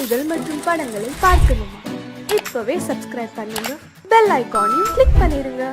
செய்திகள் மற்றும் படங்களை பார்க்கணுமா? இப்பவே சப்ஸ்கிரைப் பண்ணுங்க, பெல் ஐகானையும் கிளிக் பண்ணிருங்க.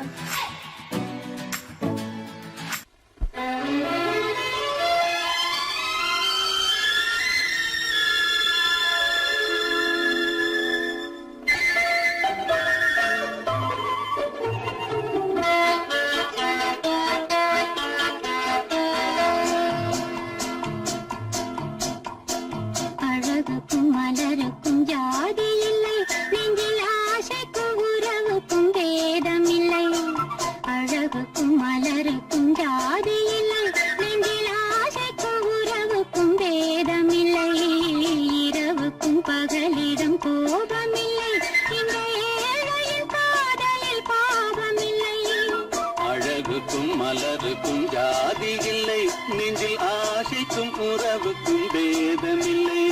மலருக்கும் ஜாதி இல்லை, நெஞ்சில் ஆசைக்கும் உறவுக்கும் பேதமில்லை.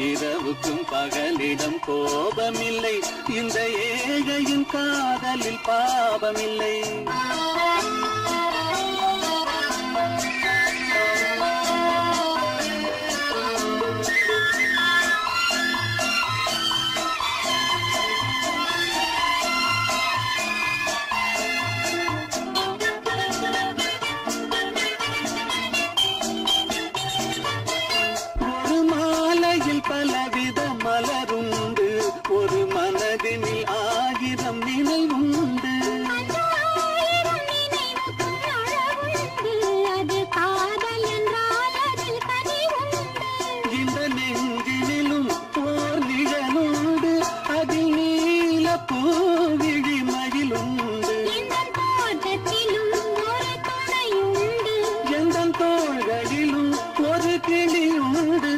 இரவுக்கும் பகலிடம் கோபமில்லை, இந்த ஏழையின் காதலில் பாவமில்லை. பலவித மலருண்டு, ஒரு மனதினில் 1000 நினைவுண்டு. இந்த நெஞ்சினிலும் ஓர் நிழலுண்டு, அதில் நீல பூவிழி மகிழுண்டு. எந்த தோள்களிலும் ஒரு கிளியுண்டு.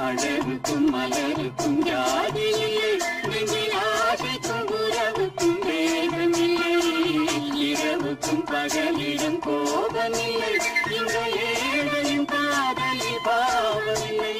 அழகுக்கும் மலருக்கும் ஜாதி இல்லை, நெஞ்சில் ஆசைக்கும் உறவுக்கும் பேதமில்லை. இரவுக்கும் பகலிடம் கோபமில்லை, இந்த ஏழையும் காதலில் பாவமில்லை.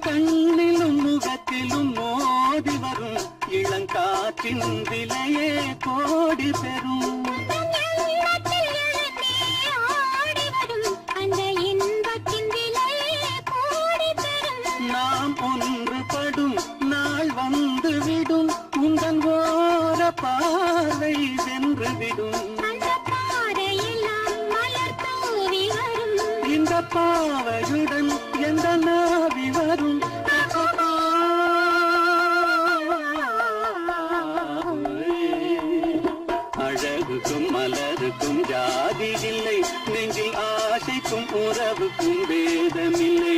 கண்ணிலும் முகத்திலும் மோதி வரும் இளங்காற்றின் விலையே கோடி பெறும். நாம் ஒன்றுபடும் நாள் வந்துவிடும், உங்கள் ஓர பார்வை வென்றுவிடும். இந்த பாவையுடன் எந்த நாவி வரும். அழகுக்கும் மலருக்கும் ஜாதி இல்லை, நெஞ்சில் ஆசைக்கும் உறவுக்கும் பேதமில்லை.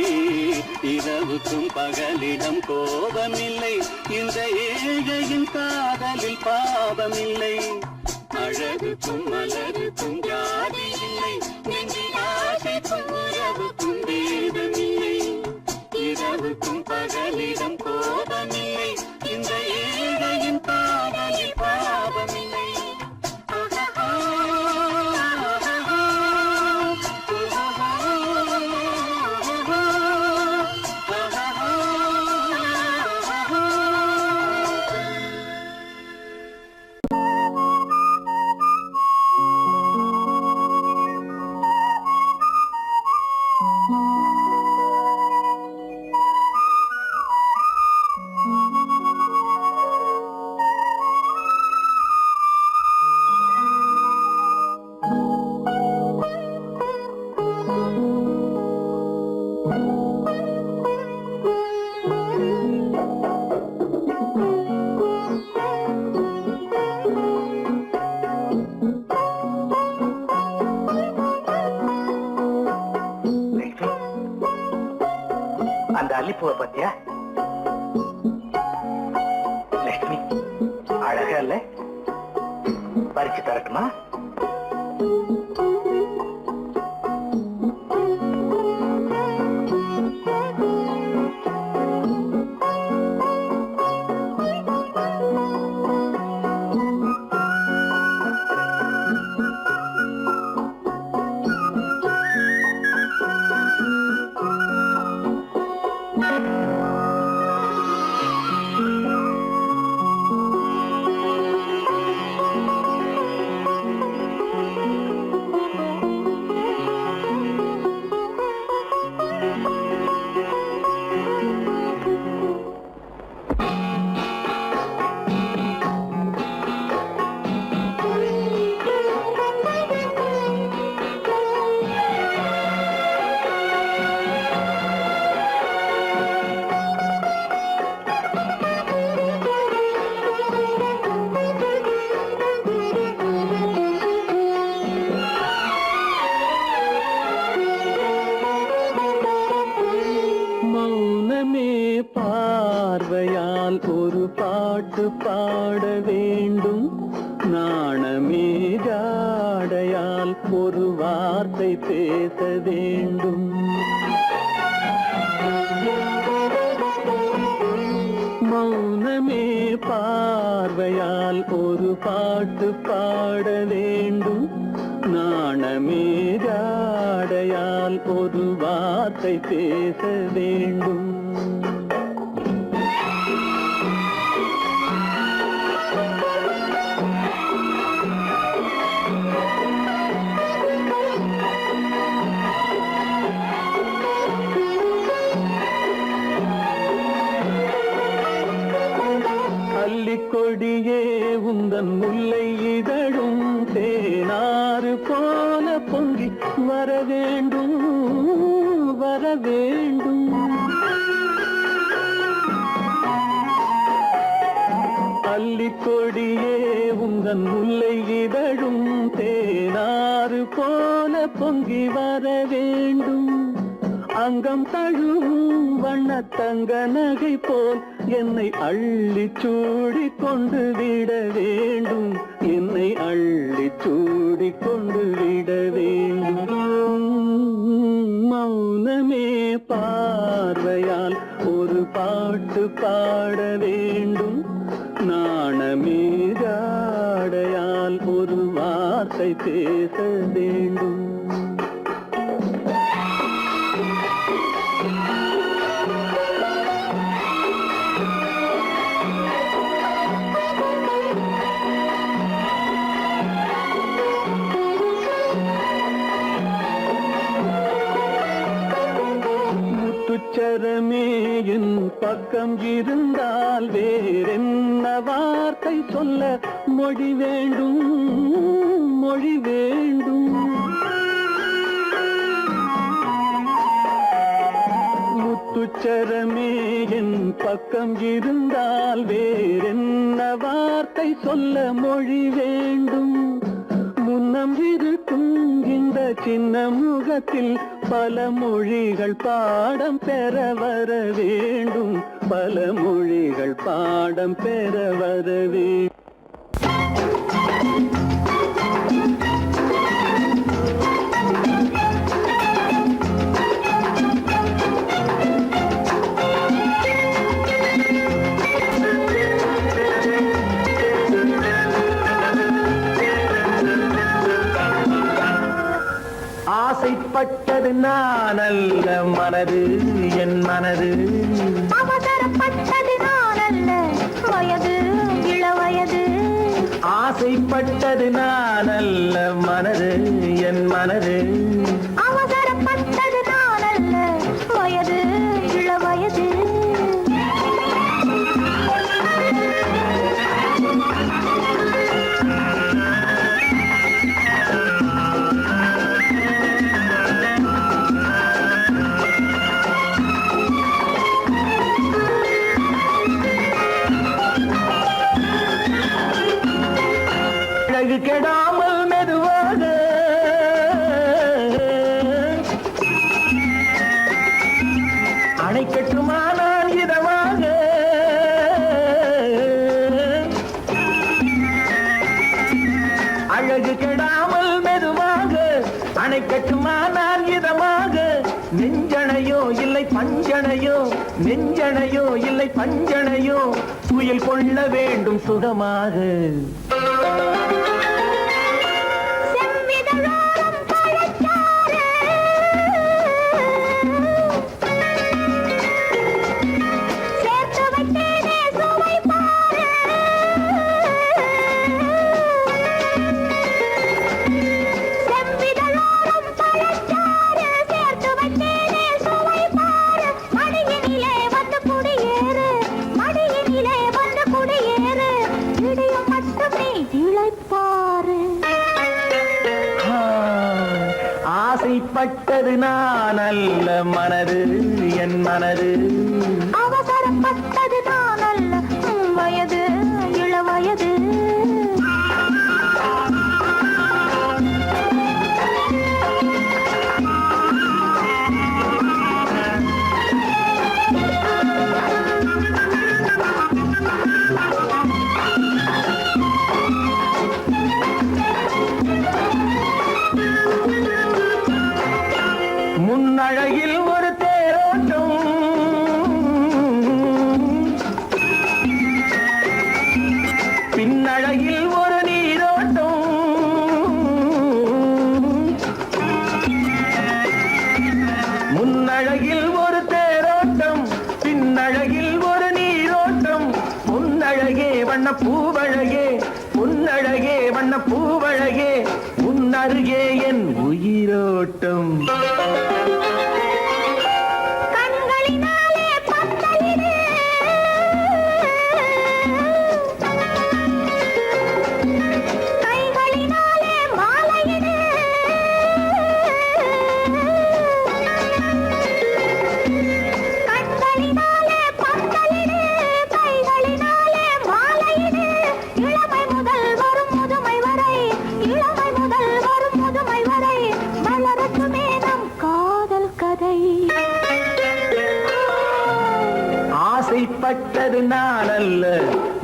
இரவுக்கும் பகலிடம் கோபமில்லை, இந்த ஏழையின் காதலில் பாவமில்லை. அழகுக்கும் மலருக்கும் ஜாதி இல்லை, நெஞ்சில் ஆசைக்கும் உறவுக்கும் பேதமில்லை. இரவுக்கும் பகலிடம் கோபமில்லை, இந்த ஏழையின் காதலில் பாவமில்லை. அந்த அல்லிப்பூவை பத்தியா லட்சுமி? அழகா இல்ல? பறிச்சு தரட்டுமா? பாட்டு பாட வேண்டும். நாணமே ஜாடையால் ஒரு வார்த்தை பேச வேண்டும். மௌனமே பார்வையால் ஒரு பாட்டு பாட வேண்டும். நாணமே ஜாடையால் ஒரு வார்த்தை பேச வேண்டும். கொடியே உந்தன் முல்லை இதழும் தேனாறு போல பொங்கி வர வேண்டும் வர வேண்டும். அல்லிக்கொடியே உந்தன் முல்லை இதழும் தேனாறு போல பொங்கி வர வேண்டும். அங்கம் தழுவும் வண்ணத்தங்க நகை போல் என்னை அள்ளி சூடி கொண்டு விட வேண்டும். என்னை அள்ளி சூடி கொண்டு விட வேண்டும். மௌனமே பார்வையால் ஒரு பாட்டு பாட வேண்டும். நாணமே ஜாடையால் ஒரு வார்த்தை பேச வேண்டும். முத்துச்சரமே என் பக்கம் இருந்தால் வேறென்ன வார்த்தை சொல்ல மொழி வேண்டும் மொழி வேண்டும். முத்துச்சரமே என் பக்கம் இருந்தால் வேறென்ன வார்த்தை சொல்ல மொழி வேண்டும். முன்னம் இருக்கும் இந்த சின்ன முகத்தில் பல மொழிகள் பாடம் பெற வர வேண்டும். பல மொழிகள் பாடம் பெற வர வேண்டும். ஆசைப்பட்டது நான் அல்ல மனது என் மனது. அவசரப்பட்டது நான் அல்ல வயது இளவயது. ஆசைப்பட்டது நான் அல்ல மனது என் மனது. அவசரப்பட்டது நான் அல்ல வயது இளவயது. கெடாமல் மெதுவாக அணை கட்டுமானால் இதமாக. அழகு கெடாமல் மெதுவாக அணை கட்டுமானால் இதமாக. நெஞ்சணையோ இல்லை பஞ்சனையோ நெஞ்சணையோ இல்லை பஞ்சனையோ துயில் கொள்ள வேண்டும் சுகமாக. ஆசைப்பட்டது நான் அல்ல மனது என் மனது. அவசரப்பட்டது நான் அல்ல வயது இளவயது. பொன்னழகே வண்ண பூவழகே பொன்னழகே வண்ண பூவழகே உன்னருகே என் உயிரோட்டம் கண்களினாலே பத்தலிடு கைகளினாலே மாலையிடு கண்களினாலே பத்தலிடு கைகளினாலே மாலையிடு இளமை முதல் வரும் முதுமை வரை இளமை முதல் வரும் முதுமை வரை வளரட்டுமே நம் காதல் கதை ஆசைப்பட்டது நான் அல்ல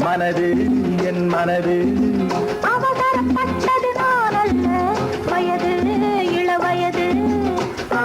மனது என் மனது அவசரப்பட்டது நான் அல்ல வயது இளவயது ஆ,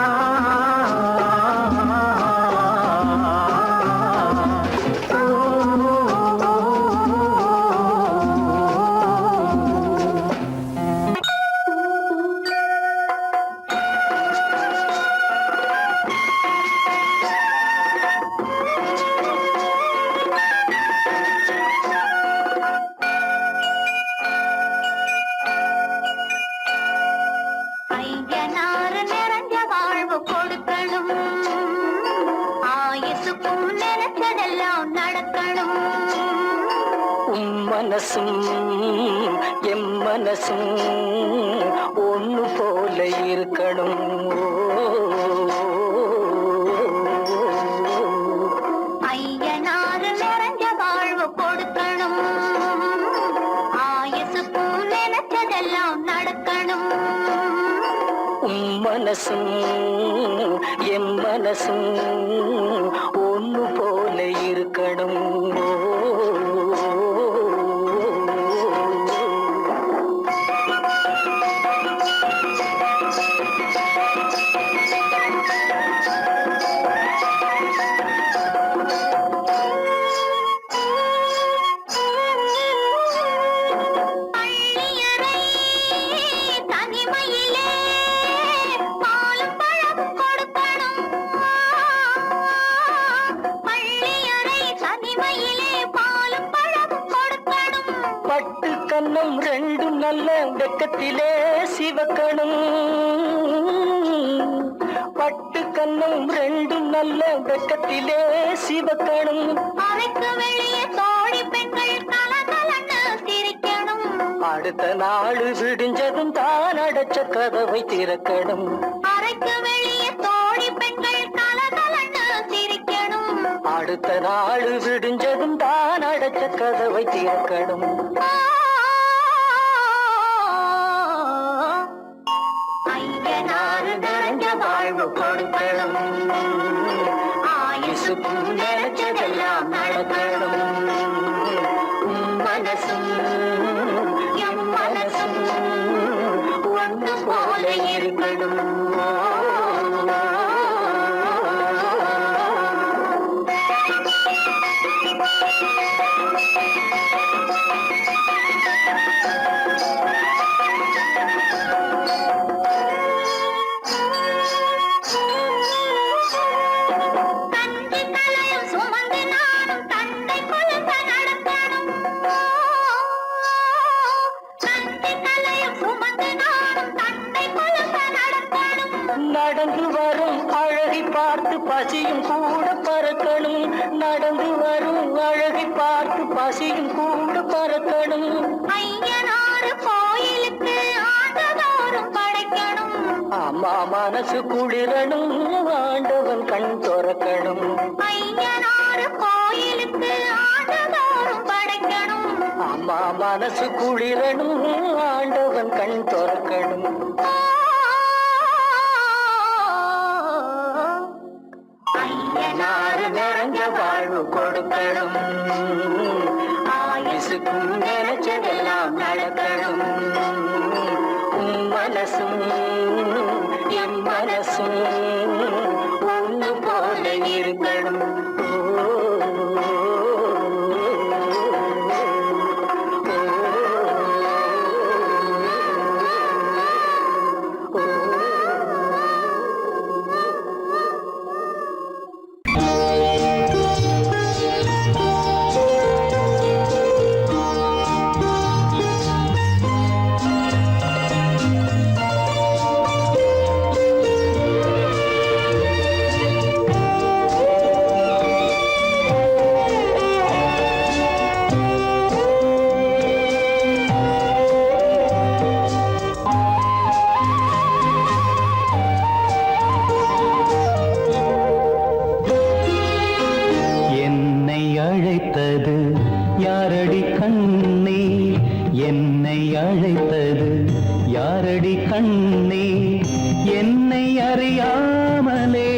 ஐயனாறு நிறைஞ்ச வாழ்வு கொடுக்கணும் ஆயுசுக்கும் நினைச்சதெல்லாம் நடக்கணும் மனசும் எம் மனசும் ஒண்ணு போல இருக்கணும் ஐயனாறு நிறைஞ்ச வாழ்வு கொடுக்கணும் ஆயுசுக்கும் நினைச்சதெல்லாம் நடக்கணும் மனசும் எம் மனசும் ஒண்ணு போல இருக்கணும் பள்ளியறை தனிமையிலே பாலும் பழமும் கொடுக்கணும் பள்ளியறை தனிமையிலே பாலும் பழமும் கொடுக்கணும் பட்டு கண்ணம் ரெண்டும் நல்ல வெக்கத்திலே சிவக்கணும் பட்டு கண்ணம் ரெண்டும் நல்ல வெக்கத்திலே சிவக்கணும் அறைக்கு வெளியே தோழி பெண்கள் கலகலன்னு சிரிக்கணும் அடுத்த நாள் விடிஞ்சதும் தான் அடைச்ச கதவை திறக்கணும் அறைக்கு வெளியே தோழி பெண்கள் கலகலன்னு சிரிக்கணும் அடுத்த நாள் விடிஞ்சதும் தான் அடைச்ச கதவை திறக்கணும் ஐயனாறு நிறைஞ்ச வாழ்வு கொடுக்கணும் ஆயுசுக்கும் நினைச்சதெல்லாம் நடக்கணும் மனசும் எம் மனசும் ஒன்று போல இருக்கணும் தந்தை தலையும் சுமந்து நானும் தந்தை குழுங்க நடக்கணும் தந்தை தலையும் சுமந்து நானும் தந்தை குழுங்க நடக்கணும் நடந்து வரும் அழகை பார்த்து பசியும் கூட பறக்கணும் நடந்து வரும் அழகை பார்த்து பசியும் கூட பறக்கணும் ஐயனாறு கோயிலுக்கு ஆண்டுதோறும் படைக்கணும் அம்மா மனசு குளிரணும் ஆண்டவன் கண் துறக்கணும் ஐயனாறு கோயிலுக்கு ஆண்டுதோறும் படைக்கணும் அம்மா மனசு குளிரணும் ஆண்டவன் கண் துறக்கணும் ஐயனாறு நிறைஞ்ச வாழ்வு கொடுக்கணும் ஆயுசுக்கும் நினைச்சதெல்லாம் நடக்கணும் மனசும் என் மனசும் ஒண்ணு போல இருக்கணும் யாரடி கண்ணே என்னை அறியாமலே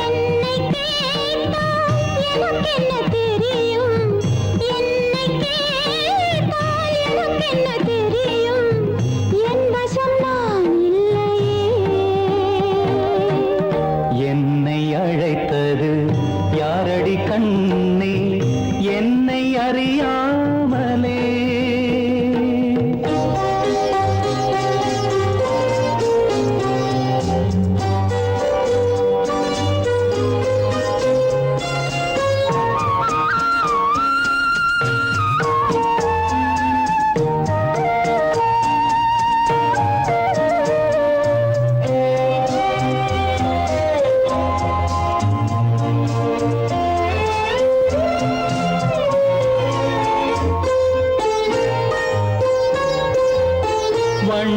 என்னை கேட்டால் எனக்கென்ன தெரியும் என்னை கேட்டால் எனக்கென்ன தெரியும் என் வசம் நான் இல்லையே என்னை அழைத்தது யாரடி கண்ணே என்னை அறியாமலே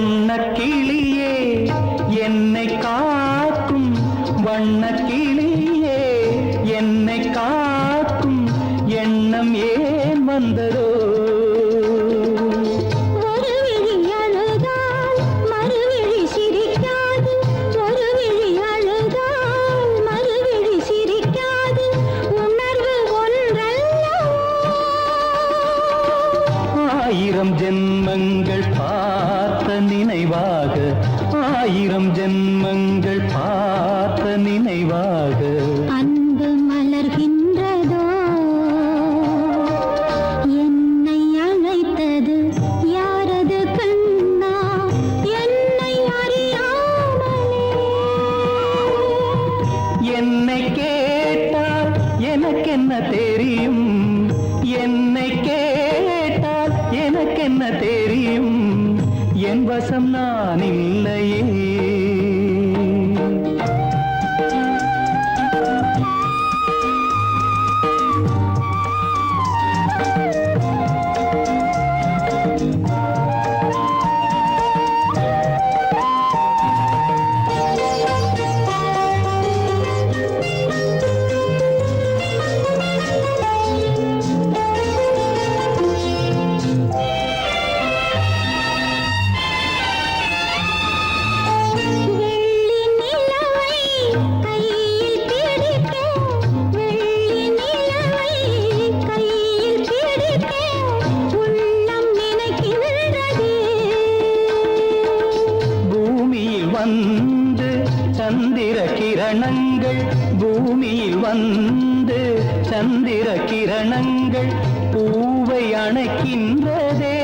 வண்ணக்கிளியே என்னை காக்கும் வண்ணக்கிளியே என்னை காக்கும் எண்ணம் ஏன் வந்ததோ ஒரு விழி அழுதால் மறுவிழி சிரிக்காது ஒரு விழி அழுதால் மறுவிழி சிரிக்காது உணர்வு ஒன்றல்லவோ ஆயிரம் ஜென்மங்கள் பார்த்த நினைவாக ஆயிரம் ஜென்மங்கள் பார்த்த நினைவாக அன்பு மலர்கின்றதோ என்னை அழைத்தது யாரது கண்ணா என்னை அறியாமலே என்னை கேட்டால் எனக்கென்ன தெரியும் என்னை கேட்டால் எனக்கென்ன தெரியும் என் வசம் நான் இல்லையே வெள்ளி நிலவை கையில் பிடிக்க வெள்ளி நிலவை கையில் பிடிக்க உள்ளம் நினைக்கின்றதே பூமியில் வந்து சந்திர கிரணங்கள் பூமியில் வந்து சந்திர கிரணங்கள் பூவை அணைக்கின்றதே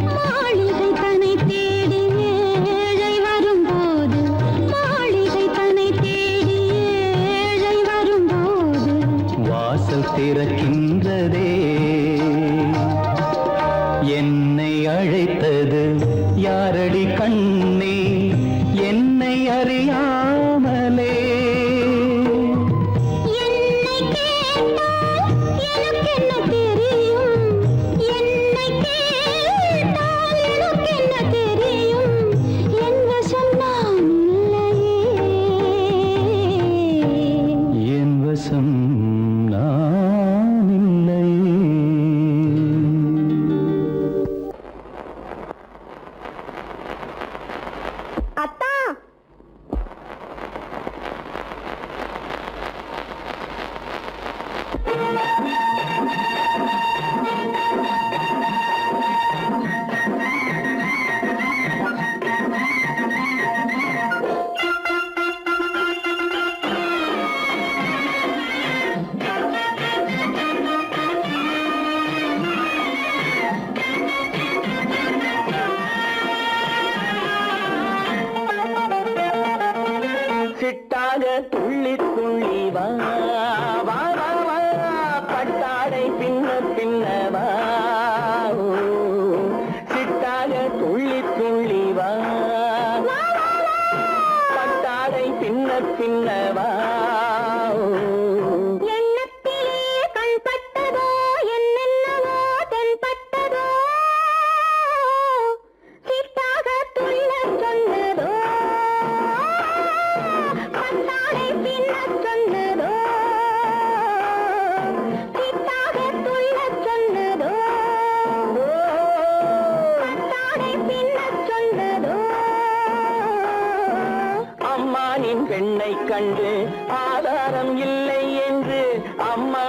மாளிகை தன்னை தேடி ஏழை வரும்போது மாளிகை தன்னை தேடி ஏழை வரும்போது வாசல் திறக்கின்றதே என்னை அழைத்தது யாரடி கண்ணே என்னை அறியாமலே என்னை கேட்டால் எனக்கென்ன தெரியும் என்னை கேட்டால் எனக்கென்ன தெரியும் என் வசம் நான் இல்லையே என் வசம் நான் இல்லையே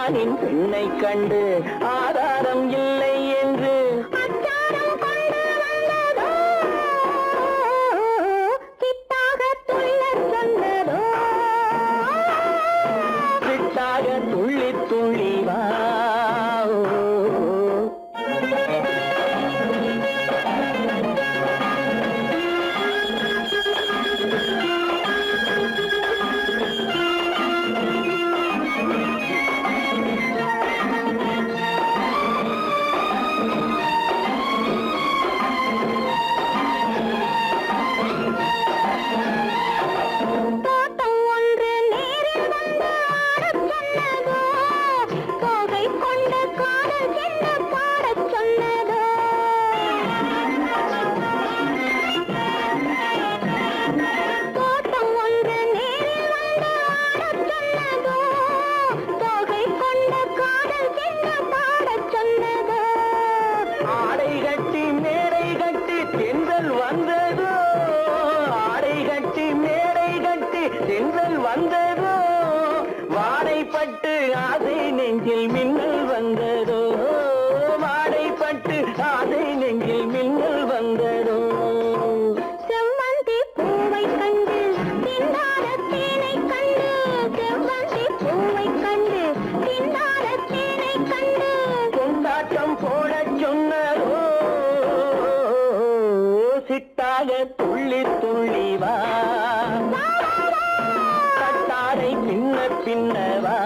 ஆணின் பெண்ணை கண்டு ஆதாரம் இல்லை என்று அச்சாரம் கொண்டு வந்ததோ கிட்டாக துள்ள சொன்னதோ விட்டாக துள்ளி துள்ளி வா தோட்டம் ஒன்று நேரில் வந்து ஆடச் சொன்னதோ தோகை கொண்ட காதல் என்ன பாடச் சொன்னதோ தோட்டம் ஒன்று நேரில் வந்து ஆடச் சொன்னதோ தோகை கொண்ட காதல் என்ன பாடச் சொன்னதோ ஆடை கட்டி மேடை கட்டி தென்றல் வந்ததோ ஆடை கட்டி மேடை கட்டி தென்றல் வந்ததோ வாடைப்பட்டு ஆசை நெஞ்சில் மின்னல் வந்ததோ வாடைப்பட்டு ஆசை நெஞ்சில் மின்னல் வந்ததோ செவ்வந்தி பூவை கண்டு திண்டாட தேனை கண்டு செவ்வந்தி பூவை கண்டு திண்டாட தேனை கண்டு கொண்டாட்டம் போடச் சொன்னதோ சிட்டாக துள்ளி துள்ளி வா கட்டாரை பின்ன பின்னவா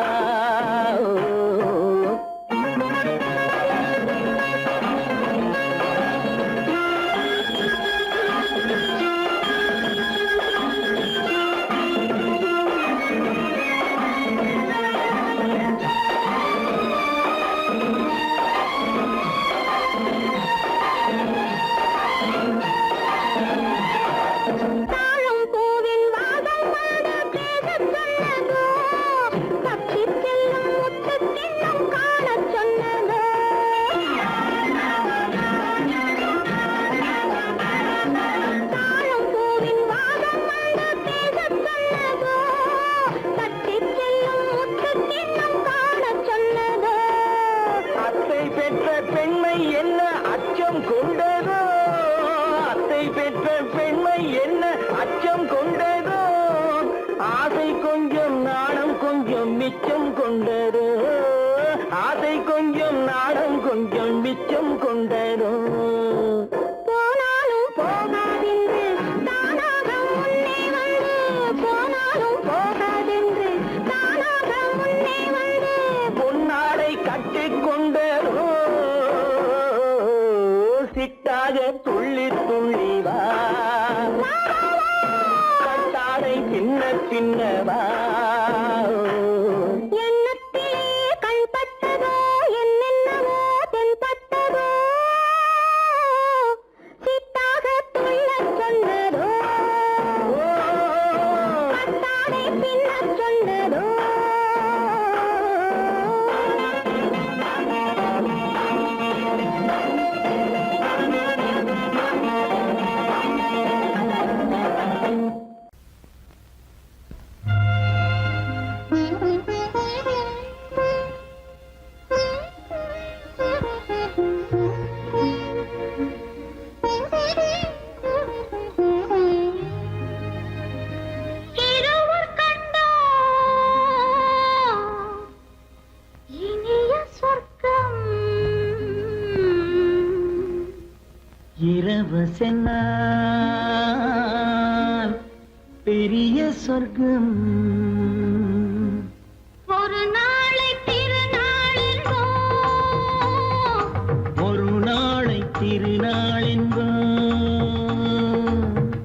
தாழம் பூவின் வாசம் வந்து பேசச் சொன்னதோ தப்பிச் செல்லும் முத்துக் கிண்ணம் காணச் சொன்னதோ தாழம் பூவின் வாசம் வந்து பேசச் சொன்னதோ தப்பிச் செல்லும் முத்துக் கிண்ணம் காணச் சொன்னதோ அத்தை பெற்ற பெண்மை என்ன அச்சம் கொண்டதோ அத்தை பெற்ற பெண்மை என்ன அச்சம் கொண்டதோ ஆசை கொஞ்சம் நாணம் கொஞ்சம் மிச்சம் கொண்டதோ ஆசை கொஞ்சம் நாணம் கொஞ்சம் மிச்சம் கொண்டதோ போனாலும் போகாதென்று தானாக முன்னே வந்து போனாலும் போகாதென்று தானாக முன்னே வந்து பொன்னாடை கட்டிக்கொண்டதோ சிட்டாக துள்ளி துள்ளி வா கட்டாடை பின்ன பின்னவா எண்ணத்திலே கண்பட்டதோ என்னென்னவோ தென்பட்டதோ சித்தாக துள்ளச் சொன்னதோ கட்டாடை பின்னச் சொன்னதோ இருவர் கண்டோம் இனிய சொர்க்கம் இரவு சென்னால் பெரிய சொர்க்கம் ஒரு நாளை திருநாளென்போ ஒரு நாளை திருநாளென்போ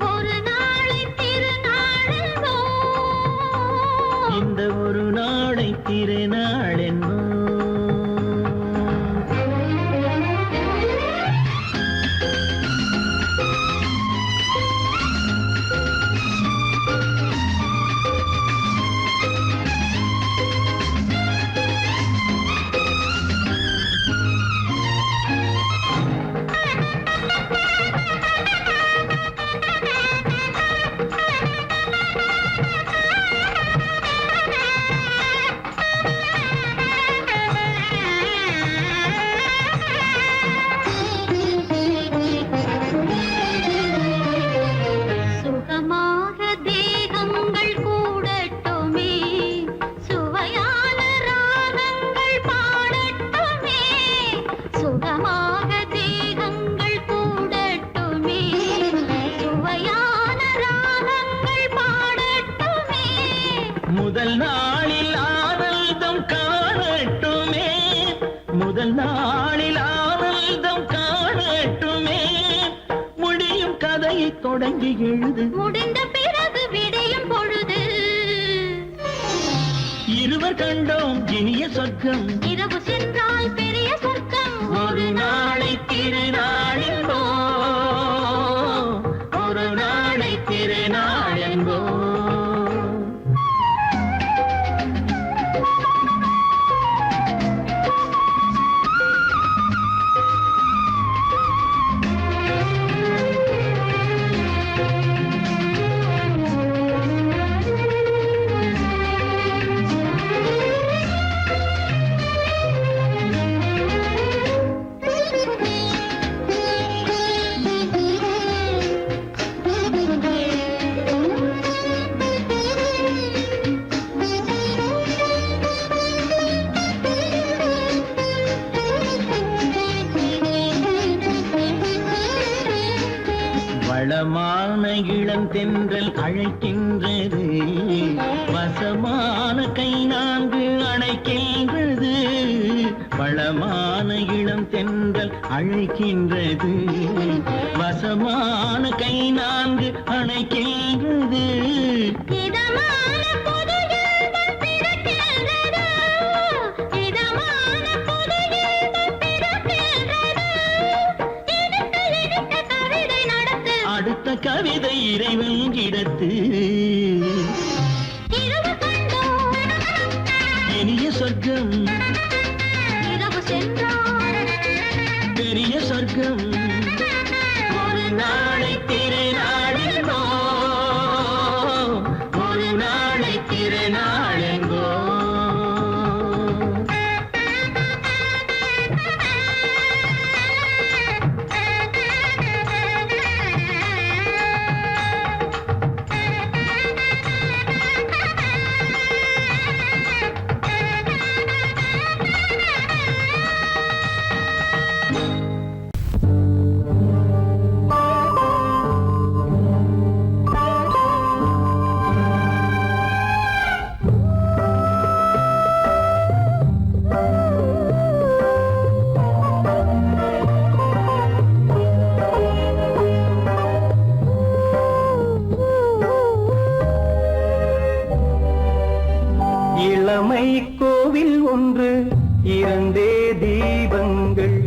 ஒரு நாளை திருநாளென்போ இந்த ஒரு நாளை திருநாளென்போ முதல் நாளில் ஆனந்தம் காணட்டுமே, முடியும் கதையை தொடங்கி எழுது, முடிந்த பிறகு விடையும் பொழுது. இருவர் கண்டோம் இனிய சொர்க்கம், இரவு சென்றால் பெரிய சொர்க்கம். ஒரு நாளை திருநாளென்போ, ஒரு நாளை திருநாளென்போ. வளமான இளம் தென்றல் அழைக்கின்றது, வசமான கை நான்கு அணைக்கின்றது. வளமான இளம் தென்றல் அழைக்கின்றது, வசமான கை நான்கு அணைக்கின்றது. இதமான புது இன்பம் பிறக்கின்றது, இதமான புது இன்பம் பிறக்கின்றது. இனிக்க இனிக்க கவிதை நடத்து, அடுத்த கவிதை இறைவன் இடத்து. இரவு கண்டோம் இனிய சொர்க்கம், இரவு சென்றால் பெரிய சொர்க்கம். ஒரு நாளை திருநாளென்போ, ஒரு நாளை திருநாளென்போ. இளமை கோவில் ஒன்று, இரண்டே தீபங்கள்.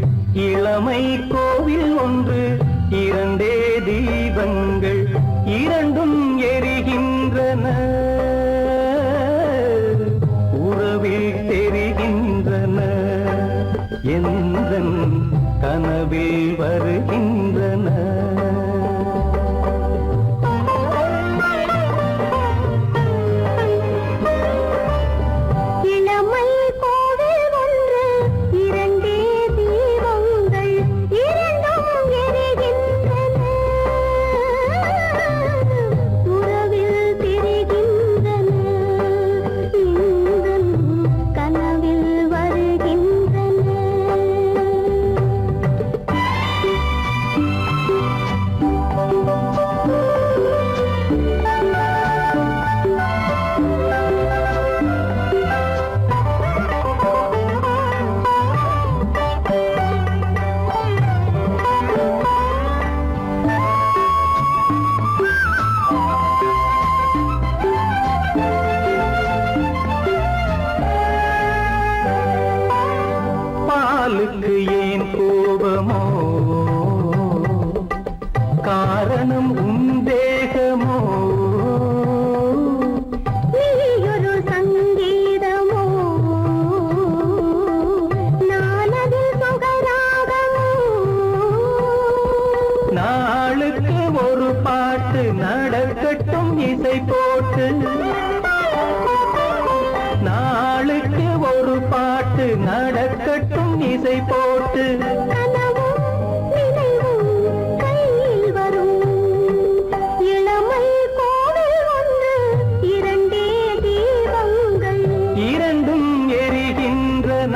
இளமை கோவில் ஒன்று, இரண்டே தீபங்கள். இரண்டும் எரிகின்றன, உறவில் தெரிகின்றன. எந்தன் கனவில் வருகின்றன. இளமை கோவில் ஒன்று, இரண்டே தீபங்கள். இரண்டும் எரிகின்றன, உறவில் தெரிகின்றன. இன்பம் கனவில் வருகின்றன. பாலுக்கு ஏன் கோபமோ, காரணம் உன் தேகமோ. நீயொரு சங்கீதமோ, நானதில் சுகராகமோ. நாளுக்கு ஒரு பாட்டு நடக்கட்டும் இசை போட்டு. நாளுக்கு ஒரு பாட்டு நடக்கட்டும் இசை போட்டு. கனவும் நினைவும் கையில் வரும். இளமை கோவில் ஒன்று, இரண்டே தீபங்கள். இரண்டும் எரிகின்றன,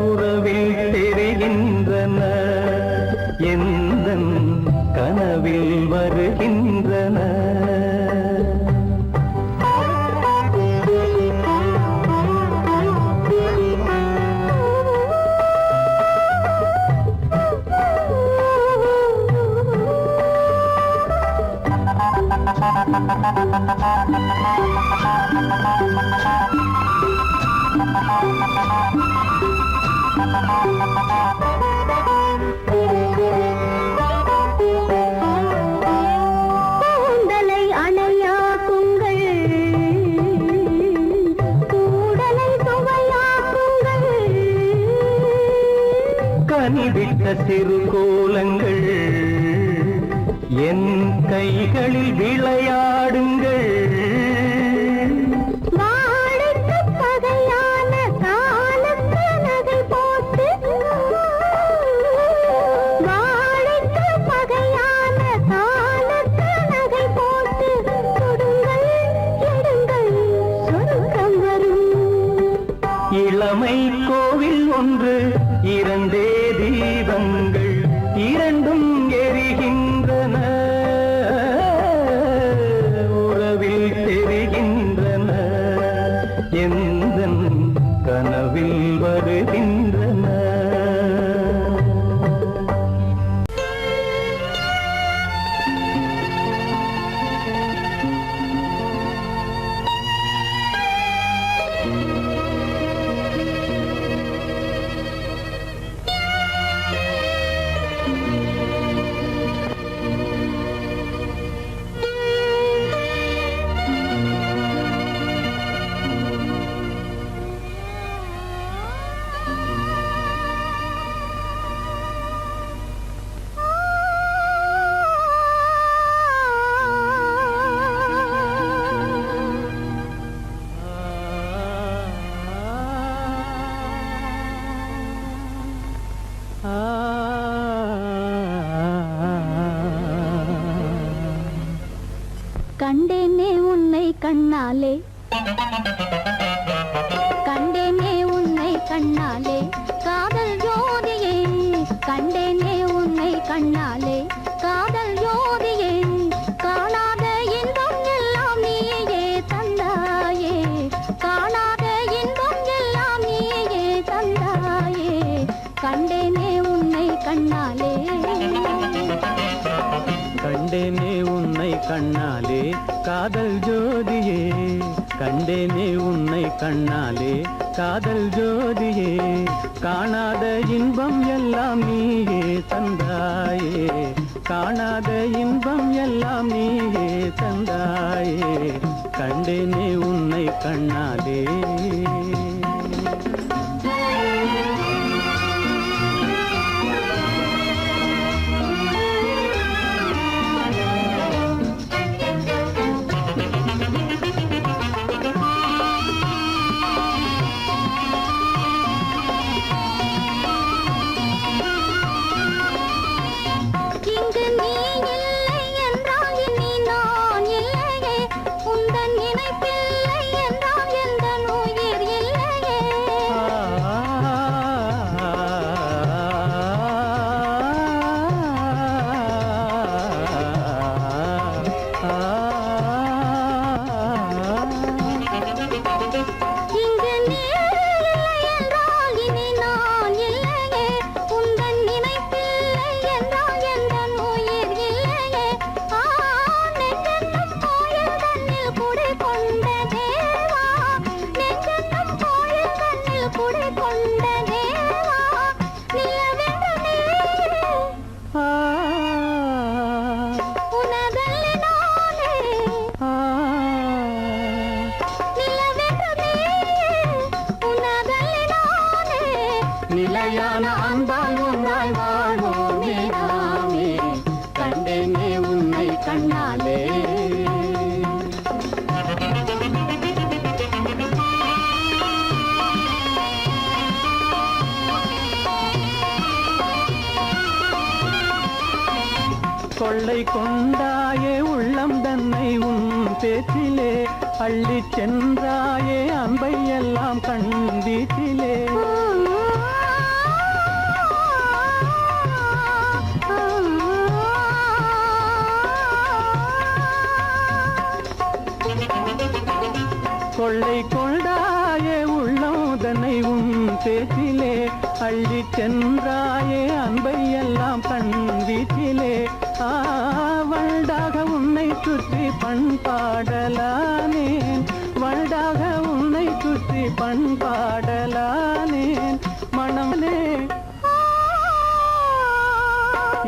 உறவில் தெரிகின்றன. எந்தன் கனவில் வருகின்றன. கூந்தலை அணையாக்குங்கள், கூடலை சுவையாக்குங்கள். கனிவிட்ட சிறு கோலங்கள் என் கைகளில் விளையாடுங்கள். வாழைக்கு பகையான காலுக்கு நகை போட்டு, வாழைக்கு பகையான காலுக்கு நகை போட்டு கொடுங்கள், எடுங்கள், சொர்க்கம் வரும். இளமை கோவில் ஒன்று, இரண்டே தீபங்கள், இரண்டும் எரிகின்றன, உறவில் தெரிகின்றன, எந்தன் கனவில் வருகின்றன. கண்டேனே உன்னை கண்ணாலே, கண்டேனே உன்னை கண்ணாலே, காதல் ஜோதியே. கண்டேனே உன்னை கண்ணாலே, காதல் ஜோதியே. காணாத இன்பம் எல்லாம் நீயே தந்தாயே, காணாத இன்பம் எல்லாம் நீயே தந்தாயே. கண்டேனே உன்னை கண்ணாலே, கண்டேனே உன்னை கண்ணாலே, காதல் ஜோதியே. கண்டேனே உன்னை கண்ணாலே, காதல் ஜோதியே. காணாத இன்பம் எல்லாம் நீயே தந்தாயே, காணாத இன்பம் எல்லாம் நீயே தந்தாயே. கண்டேனே உன்னை கண்ணாலே. இங்கு நீ இல்லை என்றால் இனி நான் இல்லையே, உந்தன் நினைப்பில்லை என்றால் எந்த உயிர் இல்லையே. இங்கு நீ இல்லை என்றால் இனி நான் இல்லையே, உந்தன் நினைப்பில்லை என்றால் எந்த உயிர் இல்லையே. நெஞ்சென்னும் கோயில் தன்னில் குடி கொண்ட தேவா, நெஞ்சென்னும் கோயில் தன்னில் குடி கொண்ட தேவா. நிலவென்று நீ உனதல்லி நானே, நிலவென்று நீ உனதல்லி நானே. நிலையான அன்பால் ஒன்றாய் வாழ்வோமே நாமே. கண்டேனே உன்னை கண்ணாலே. கொள்ளை கொண்டாயே உள்ளம் தன்னை உன் பேச்சிலே, அள்ளிச் சென்றாயே அன்பை எல்லாம் கண் வீட்டிலே. கொள்ளை கொண்டாயே உள்ளம் தன்னை உன் பேச்சிலே, அள்ளிச் சென்றாயே அன்பை எல்லாம் கண் வீட்டிலே. வண்டாக உன்னை சுற்றி பண்பாடலானேன், வண்டாக உன்னை சுற்றி பண்பாடலானேன். மனமே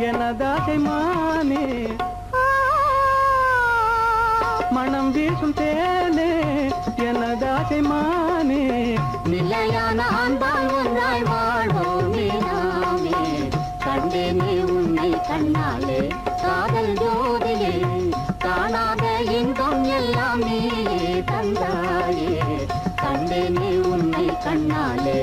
எனதாசை மானே, மனம் வீசும் தேனே எனதாசை மானே. நிலையான அன்பால் ஒன்றாய் வாழ்வோமே நாமே, கண்டேனே உன்னை கண்ணாலே காதல் ஜோதியே, காணாத இன்பம் எல்லாம் நீயே தந்தாயே, கண்டேனே உன்னை கண்ணாலே.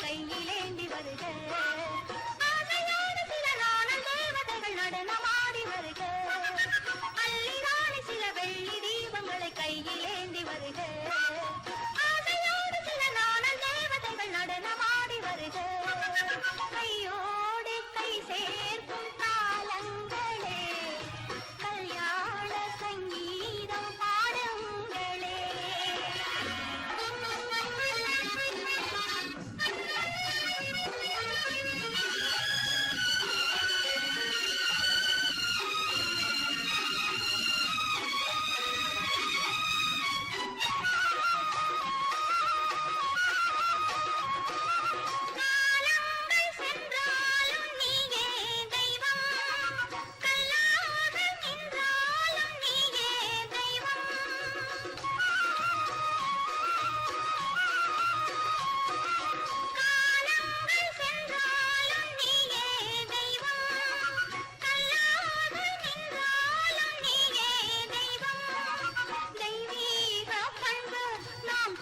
கையிலேந்தி வருக, ஆசையோடு சில நாணல் தேவதைகள் நடனமாடி வருக, அள்ளிராணி சில வெள்ளி தீபங்களை கையிலேந்தி வருக, ஆசையோடு சில நாணல் தேவதைகள் நடனமாடி வருக, கையோடு கை சேர்க்கும் காலங்களே, கல்யாண சங்கீதம் பாடுங்களே.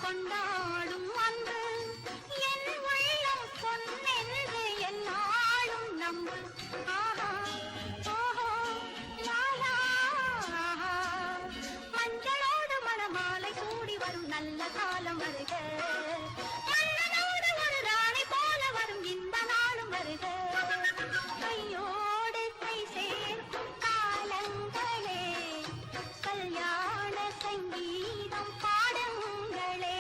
கொண்டாடும் அன்பு என் உள்ளம் பொன்னென்று என்னாலும் நம்பு. ஆஹா ஓஹோ லாலா, மஞ்சளோடு மணமாலை கூடி வரும் நல்ல காலம் வருக, மன்னனோடு ஒரு ராணி போல வரும் இன்ப நாளும் வருக, கையோடு கை சேர்க்கும் காலங்களே, கல்யாண சங்கீதம் பாடுங்களே.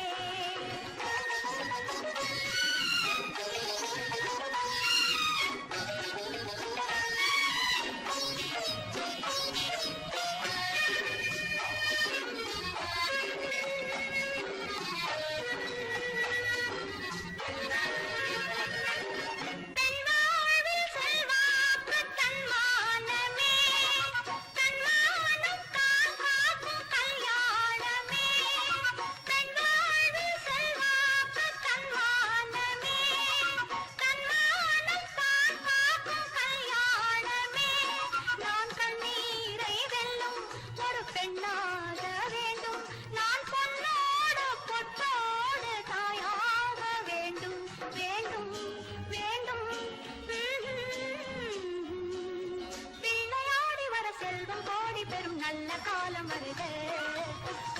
நல்ல காலம் வருக,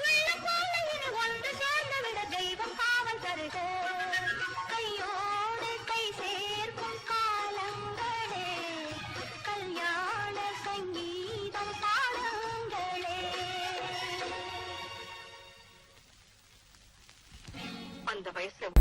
உள்ளம் போல இனி ஒன்று சேர்ந்து விட தெய்வம் காவல் தருக, கையோடு கை சேர்க்கும் காலங்களே, கல்யாண சங்கீதம் பாடுங்களே. அந்த வயசுல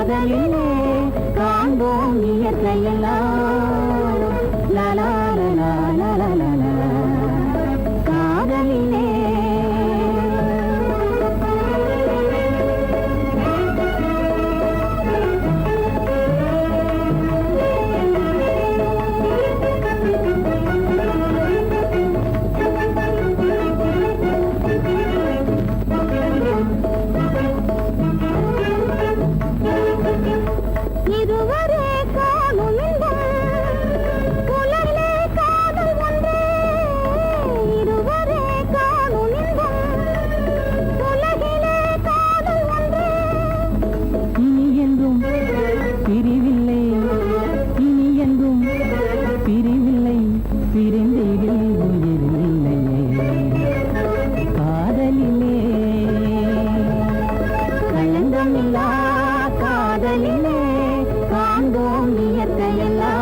காதலிலே காண்போம் இயற்கையெல்லாம் லலா லலா லலா லலா காதலிலே இருவரே காணும் புலரிலே காதல் ஒன்றே இருவரே காணும் உலகிலே காதல் ஒன்றே இனி என்றும் பிரிவில்லை இனி என்றும் பிரிவில்லை பிரிந்திடில் உயிரில்லையே காதலிலே களங்கமில்லா காதலிலே காண்போம் இயற்கையெல்லாம்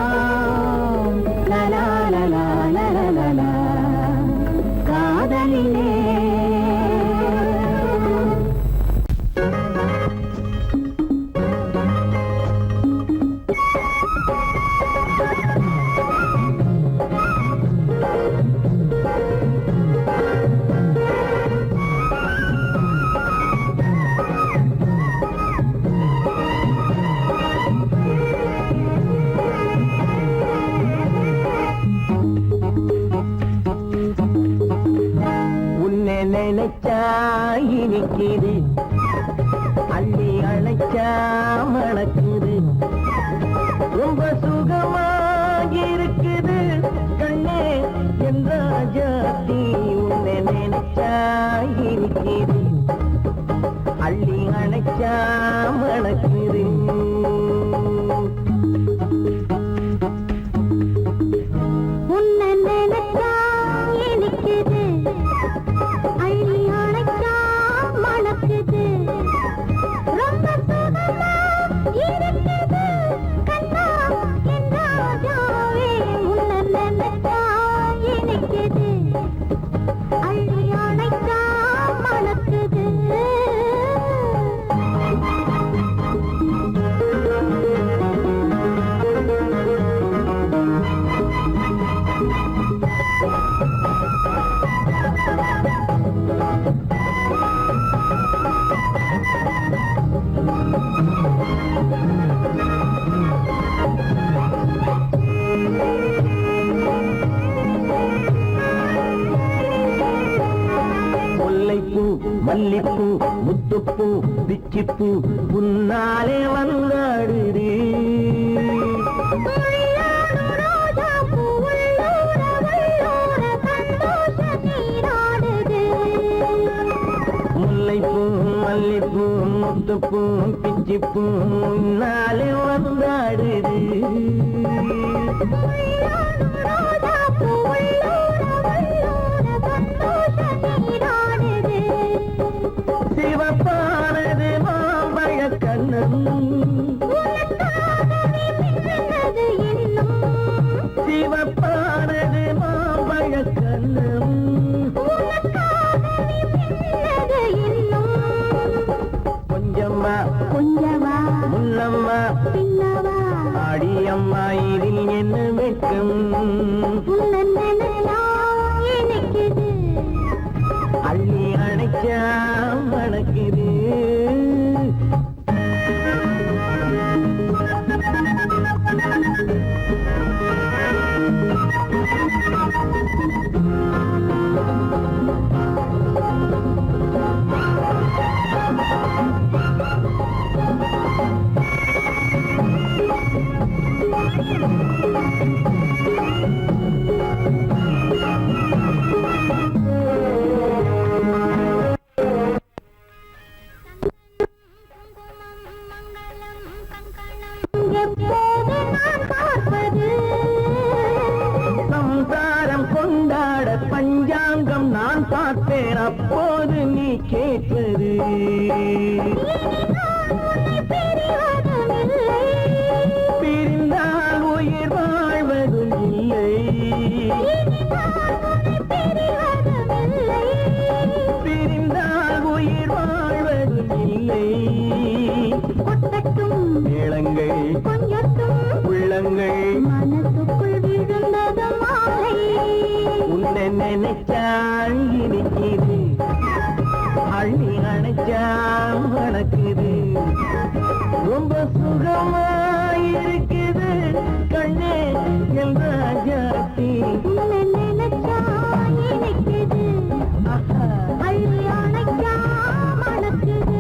லலா லலா லலா லலா காதலிலே உன்னை நினைச்சா இனிக்குது அள்ளி அழைச்சா மணக்குது ரொம்ப சுகமாயிருக்குது கண்ணே என் ராஜாத்தி உன்னை நினைச்சா இனிக்குது அள்ளி அழைச்சா மணக்குது உன்னை நினைச்சா இனிக்குது அள்ளி அணைச்சா மணக்குது ரொம்ப சுகமா இருக்குது கண்ணா என் ராஜாவே உன்னை நினைச்சா இனிக்குது அள்ளி அணைச்சா மணக்குது முல்லைப்பூ மல்லிப்பூ முத்துப்பூ பிச்சிப்பூ உன்னாலே வந்தாடுது முல்லைப்பூ மல்லிப்பூ முத்துப்பூ பிச்சிப்பூ உன்னாலே வந்தாடுது சிவப்பானது மாம்பழ கண்ணம் சிவப்பானது மாம்பழ கண்ணம் கொஞ்சம்மா கொஞ்சவா முன்னம்மா பின்னவா அடியம்மா இதில் என்ன வெட்கம் உன்னை நினைச்சா இனிக்குது அள்ளி அணைச்சா மணக்குது எப்போது நான் பார்ப்பது சம்சாரம் கொண்டாட பஞ்சாங்கம் நான் பார்ப்பேன் அப்போது நீ கேட்பது பிரிந்தால் உயிர் வாழ்வதும் இல்லை பிரிந்தால் உயிர் வாழ்வதும் இல்லை கொட்டட்டும் மேளங்கள் கொஞ்சத்தும் உள்ளங்கள் மனசுக்குள் விழுந்தது மாலை உன்னை நினைச்சால் இனிக்குது அள்ளி அணைச்சா வணக்குது ரொம்ப சுகமாயிருக்குது கண்ணே என் ராஜாத்தி உன்னை நினைச்சா இனிக்குது அள்ளி அணைச்சா மணக்குது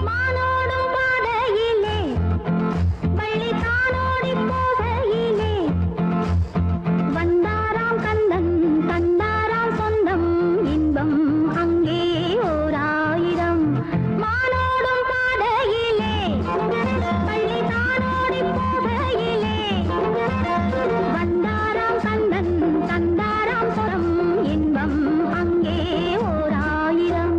மானோடும் பாதையிலே வள்ளி தானோடி போகையிலே வந்தாராம் கந்தன் தந்தாராம் சொந்தம் இன்பம் அங்கே ஓர் ஆயிரம் மானோடும் பாதையிலே வள்ளி தானோடி போகையிலே வந்தாராம் கந்தன் தந்தாராம் சொந்தம் இன்பம் அங்கே ஓர் ஆயிரம்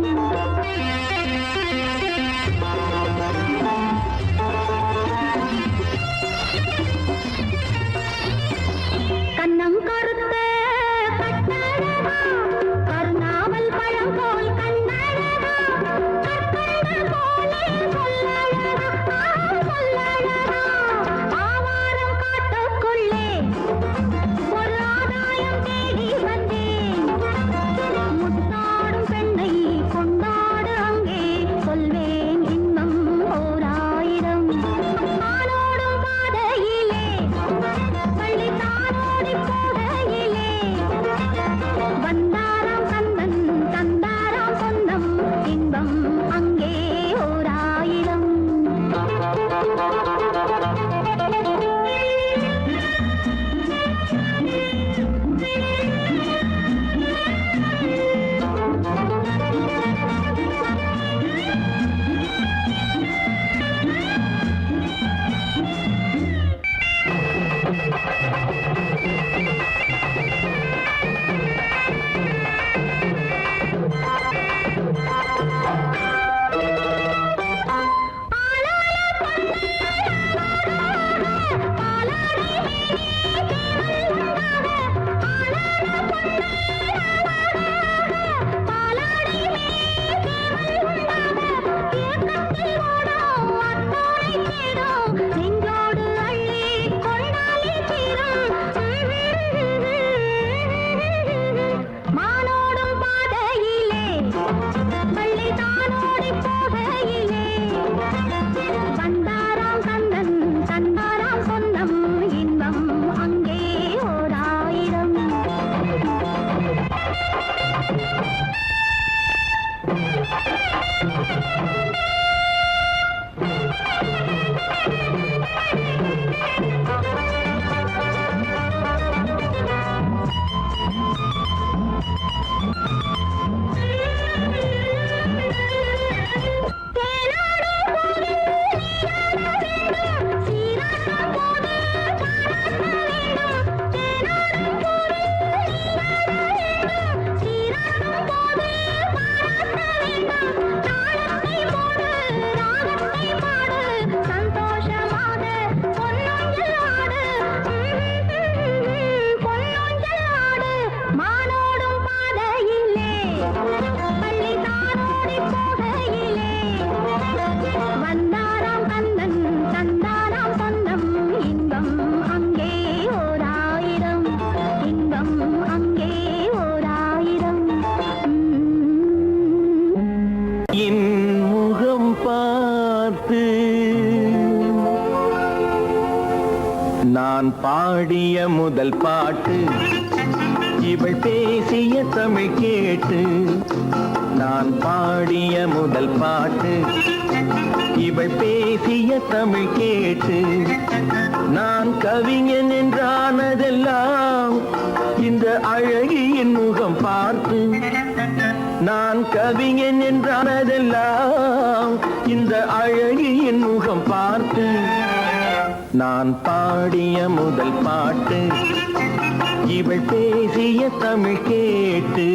கண்ணம் கருத்த கட்டழகா கருணாமல் பழம் போல் கண்ணழகா கற்கண்ட போலே சொல்லழகா சொல்லழகா ஆவாரம் காட்டுக்குள்ளே ஒரு ஆதாயம் தேடி வந்தேன் முத்தாடும் பெண்ணை கொண்டாடு அங்கே சொல்வேன் இன்பம் ஓர் ஆயிரம் ஆனோடும் பாதையிலே பள்ளி தானோடி போகையிலே வந்தாராம் கந்தன் தந்தாராம் சொந்தம் இன்பம் அங்கே ஓர் ஆயிரம் நெஞ்சோடு அள்ளி கொண்டாலே தீரும் மானோடும் பாதையிலே பள்ளி தானோடி போகையிலே வந்தாராம் கந்தன் தந்தாராம் சொந்தம் இன்பம் அங்கே ஓர் ஆயிரம் சந்தோஷமாக பொன்னொஞ்சல் ஆடு மானோடும் பாதையிலே பள்ளி தானோடி போகையிலே வந்தாராம் கந்தன் தந்தாராம் சொந்தம் இன்பம் அங்கே ஓர் ஆயிரம் இன்பம் அங்கே ஓர் ஆயிரம் என் முகம் பார்த்து நான் பாடிய முதல் பாட்டு இவள் பேசிய தமிழ் கேட்டு நான் பாடிய முதல் பாட்டு இவள் பேசிய தமிழ் கேட்டு நான் கவிஞன் என்றானதெல்லாம் இந்த அழகியின் முகம் பார்த்து நான் கவிஞன் என்றானதெல்லாம் இந்த அழகியின் முகம் பார்த்து நான் பாடிய முதல் பாட்டு இவள் பேசிய தமிழ் கேட்டு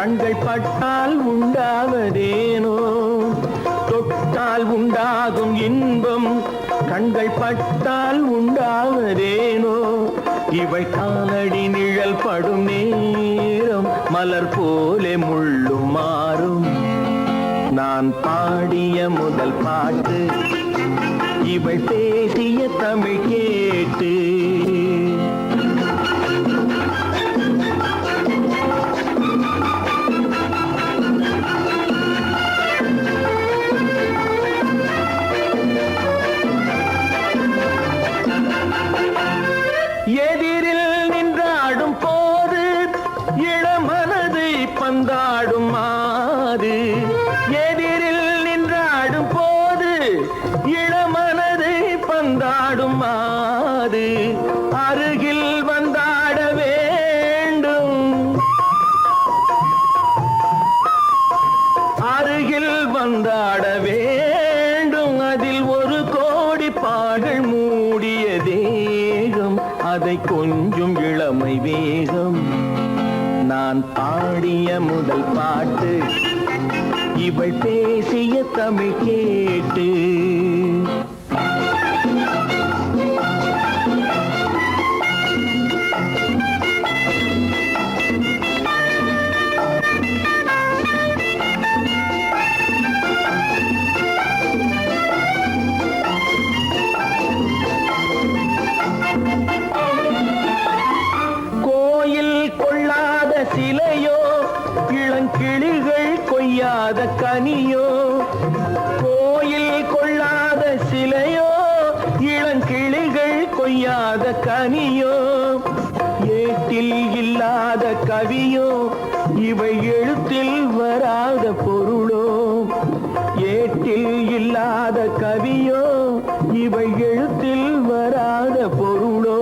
கண்கள் பட்டால் உண்டாவதேனோ, தொட்டால் உண்டாகும் இன்பம் கண்கள் பட்டால் உண்டாவதேனோ, இவள் காலடி நிழல் படும் நேரம் மலர் போலே முள்ளும் மாறும். நான் பாடிய முதல் பாட்டு இவள் பேசிய தமிழ் கேட்டு. எதிரில் நின்றாடும் போது இளமனதை பந்தாடும் மாது, எதிரில் நின்றாடும் போது இளமனதை பந்தாடும் மாது, அருகில் வந்தாட வேண்டும், அருகில் வந்தாட வேண்டும். அதில் ஒரு கோடி பாடல் மூடிய தேகம், அதை கொஞ்சம் இளமை வேகம். நான் பாடிய முதல் பாட்டு இவள் பேசிய தமிழ் கேட்டு. சிலையோ இளங்கிளிகள் கொய்யாத கனியோ, கோயில் கொள்ளாத சிலையோ இளங்கிளிகள் கொய்யாத கனியோ, ஏட்டில் இல்லாத கவியோ இவை எழுத்தில் வராத பொருளோ, ஏட்டில் இல்லாத கவியோ இவை எழுத்தில் வராத பொருளோ,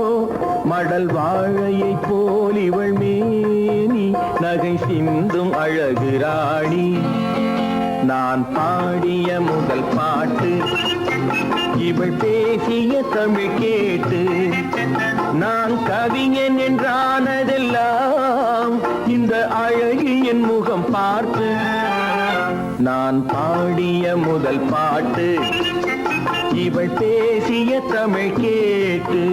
மடல் வாழையை போல் இவள் மேனி நகை சிந்தும் அழகு ராணி. நான் பாடிய முதல் பாட்டு இவள் பேசிய தமிழ் கேட்டு. நான் கவிஞன் என்றானதெல்லாம் இந்த அழகியின் முகம் பார்த்து. நான் பாடிய முதல் பாட்டு இவள் பேசிய தமிழ் கேட்டு.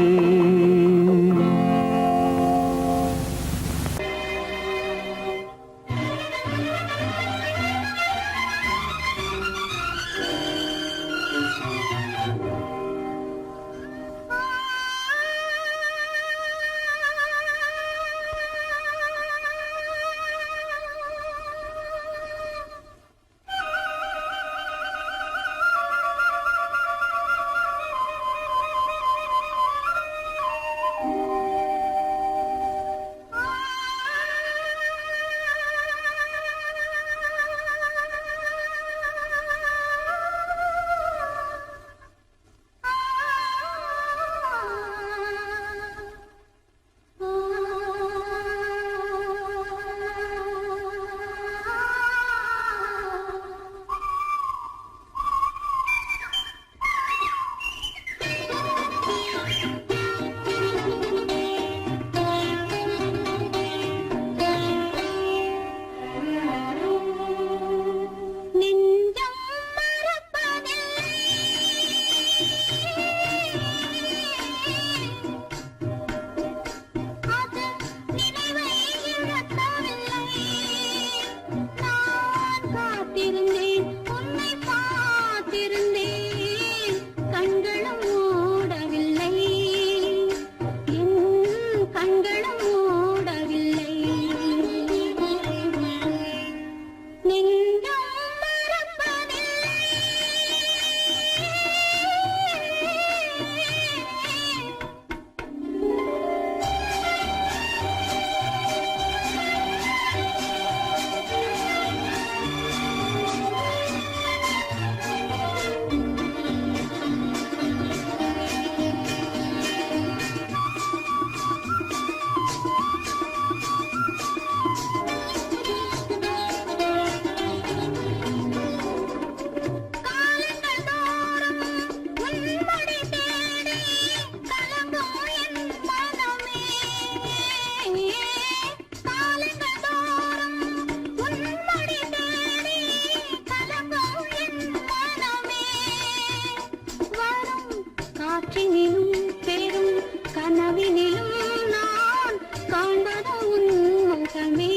காற்றினிலும் பெரும் கனவினிலும் நான் காண்பது உன் முகமே,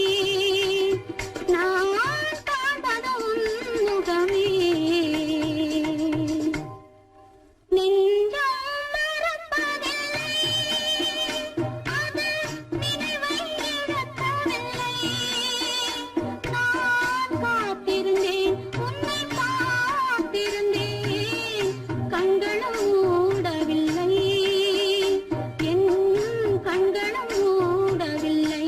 நான் காண்பது உன் முகமே. நெஞ்சம் மறப்பதில்லை, அது நினைவை இழக்கவில்லை. நான் காத்திருந்தேன், உன்னை பார்த்திருந்தேன், கண்களும் மூடவில்லை, என் கண்களும் மூடவில்லை.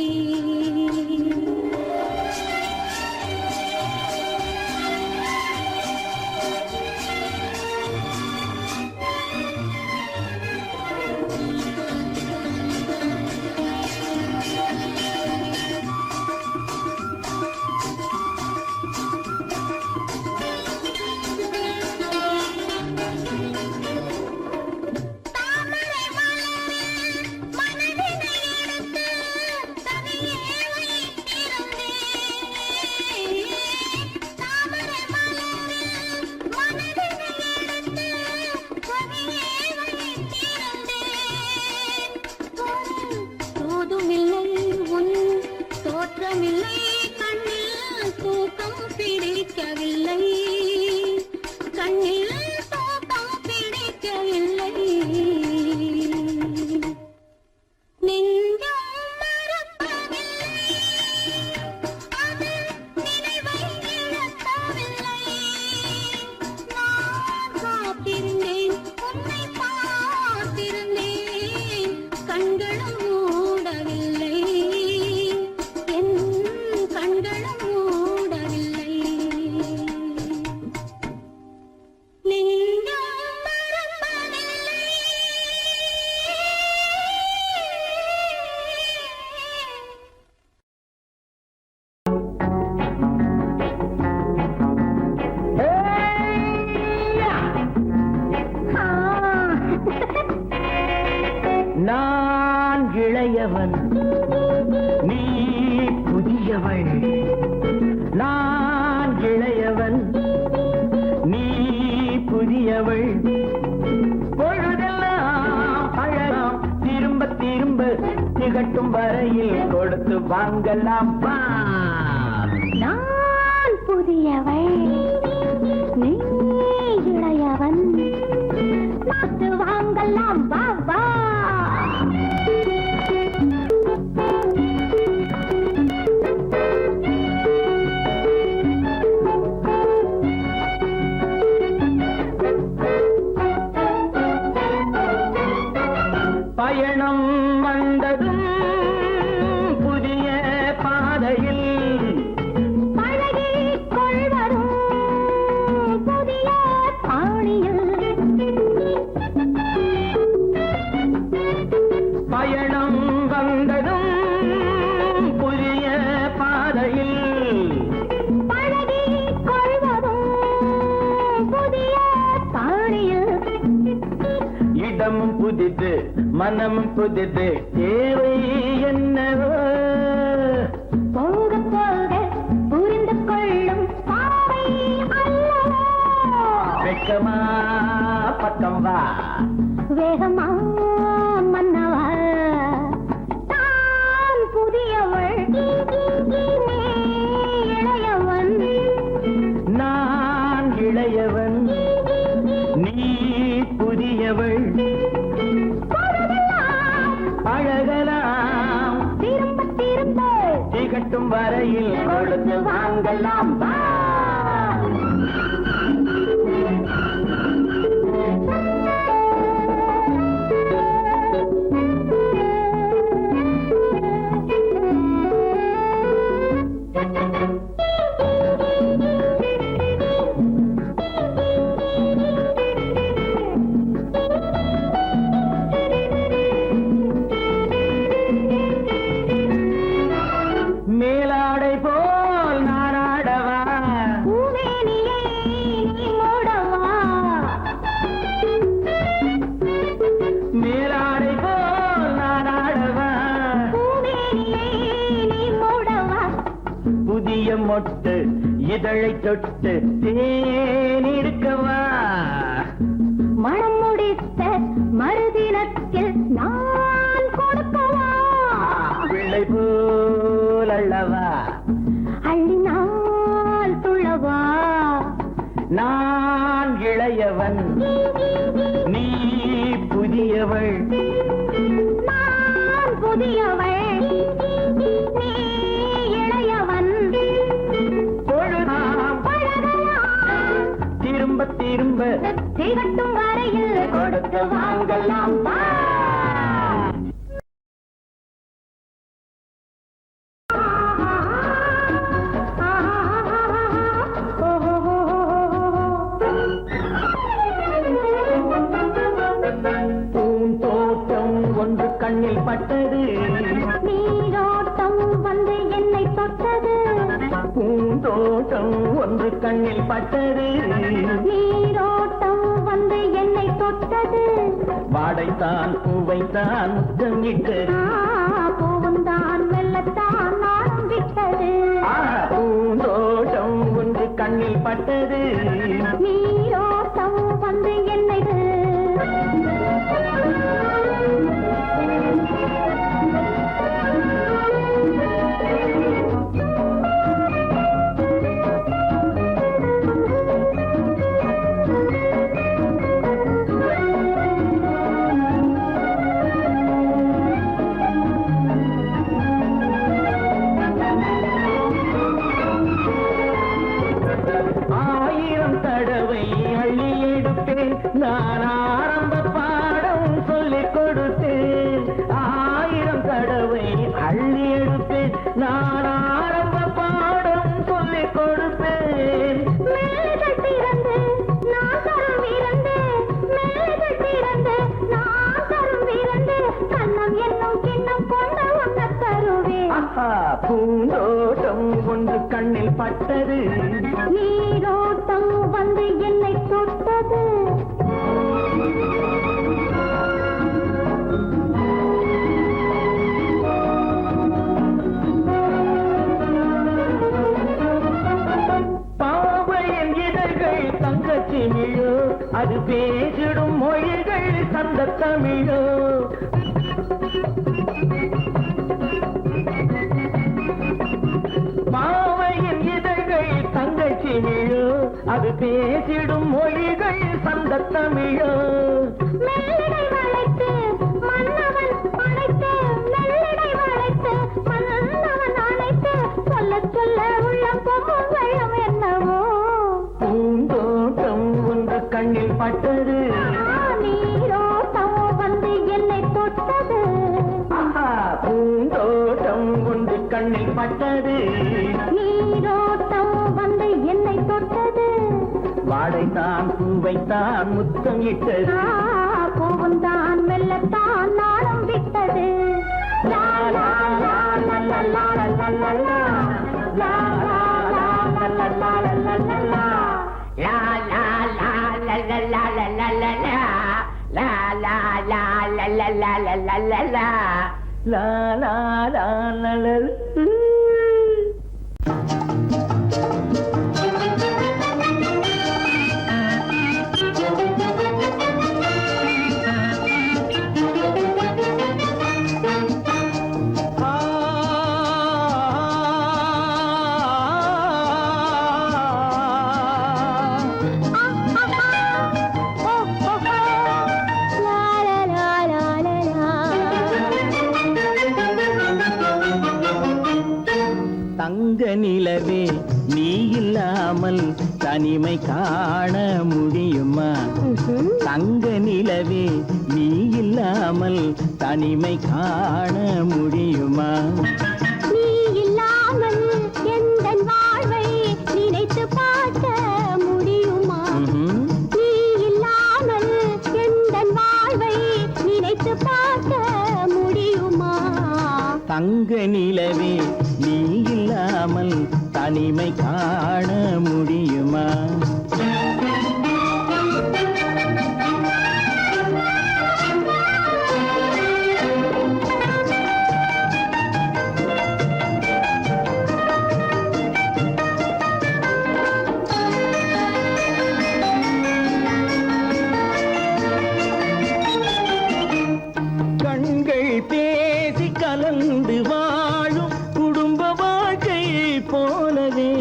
தாமரை மலரில் மனதினை எடுத்து தனியே வைத்திருந்தேன். தாமரை மலரில் மனதினை எடுத்து தனியே வைத்திருந்தேன். போதுமில்லை உன் தோற்றமில்லை, கண்ணில் தூக்கம் பிடிக்கவில்லை, கண்ணில் தூக்கம் பிடிக்கவில்லை. நெஞ்சம் மறப்பதில்லை, அது நினைவை இழக்கவில்லை. நான் காத்திருந்தேன், உன்னை பார்த்திருந்தேன், கண்களும் மூடவில்லை, என் கண்களும் மூடவில்லை. நெஞ்சம் மறப்பதில்லை. நான் இளையவன், நீ புதியவள். நான் இளையவன், நீ புதியவள். பொழுதெல்லாம் பழகம் திரும்ப திரும்ப திகட்டும் வரையில் கொடுத்து வாங்கலாம் வா. நான் புதியவள், நீ இளையவன், பார்த்து வாங்கலாம் வா வா. பயணம் வந்ததும் புதிய பாதையில் பழகிக் கொள்வதும் புதிய பாணியில். பயணம் வந்ததும் புதிய பாதையில் பழகிக் கொள்வதும் புதிய பாணியில். இடமும் புதிது, மனமும் புதிது, தேவை என்னவோ. போக போக புரிந்து கொள்ளும் பாவை அல்லவோ. வெட்கமா பக்கம் வா. வேகமா மன்னவா, நான் புதியவள், நீ இளையவன். நான் இளையவன், நீ புதியவள். பழகலாம் திரும்ப திரும்ப திகட்டும் வரையில் கொடுத்து வாங்கலாம் வா. மேலாடை போல் நானாடவா, பூவேலியை நீ மூடவா. மேலாடை போல் நானாடவா, பூவேலியை நீ மூடவா. புதிய மொட்டு இதழை தொட்டு தேனிருக்கவா. மனம் முடித்த நான் இளையவன் நீ புதியவள் நான் புதியவள் நீ இளையவன் பொழுதாம் திரும்ப திரும்ப திகட்டும் வரையில் கொடுத்து வாங்கலாம் வா. பூந்தோட்டம் ஒன்று கண்ணில் பட்டது நீரோட்டம் வந்து என்னை தொட்டது பூந்தோட்டம் ஒன்று கண்ணில் பட்டது நீரோட்டம் வந்து என்னை தொட்டது வாடைத்தான் பூவைத்தான் முத்தமிட்டது பூவுந்தான் மெல்லத்தான் நானும் விட்டது பூந்தோட்டம் ஒன்று கண்ணில் பட்டது நீரோட்டம் வந்து என்னை ஆயிரம் தடவை அள்ளி எடுப்பேன் நான் ஆரம்ப பாடம் சொல்லிக் கொடுத்தேன் ஆயிரம் தடவை அள்ளி எடுப்பேன் நான் ஆரம்ப பாடம் சொல்லிக் கொடுப்பேன் மேல்கள் திறந்து நான் தரும் விருந்து மேல்கள் திறந்து நான் தரும் விருந்து கண்ணம் என்னும் கிண்ணம் கொண்டு உண்ண தருவேன் பூந்தோட்டம் ஒன்று கண்ணில் பட்டது நீரோட்டம் வந்து என்னை தொட்டது பாவையின் இதழ்கள் தங்கச்சி மிழோ அது பேசிடும் மொழிகள் சந்த தமிழோ பாவையின் இதழ்கள் தங்கச்சி மிழோ அது பேசிடும் மொழிகள் சந்த தமிழோ மெல்லிடை வளைத்து மன்னவன் அணைத்து மெல்லிடை வளைத்து மன்னவன் அணைத்து சொல்ல சொல்ல உள்ளம் பொங்கும் வெள்ளம் என்னவோ பூந்தோட்டம் ஒன்று கண்ணில் பட்டது நீரோட்டம் வந்து என்னை தொட்டது பூந்தோட்டம் ஒன்று கண்ணில் பட்டது நீரோட்டம் வந்து என்னை தொட்டது வாடைத்தான் பூவைத்தான் முத்தம் இட்டது பூவுந்தான் மெல்லத்தான் நாளும் விட்டது லா லா லா லா லா லா லா லா லா. லா லா லா லா லா லா லா லா லா. லா லா லா லா லா லா லா லா லா. லா லா லா லா லா லா லா லா லா. லா லா லா லா லா. தங்க நிலவே நீ இல்லாமல் தனிமை காண முடியுமா தங்க நிலவே நீ இல்லாமல் தனிமை காண முடியுமா நீ இல்லாமல் எந்தன் வாழ்வை நினைத்து பார்க்க முடியுமா நீ இல்லாமல் எந்தன் வாழ்வை நினைத்து பார்க்க முடியுமா தங்க நிலவே நீ இல்லாமல் தனிமை காண முடியுமா கண்கள் பேசி கலந்து வாழும் குடும்ப வாழ்க்கை போலவே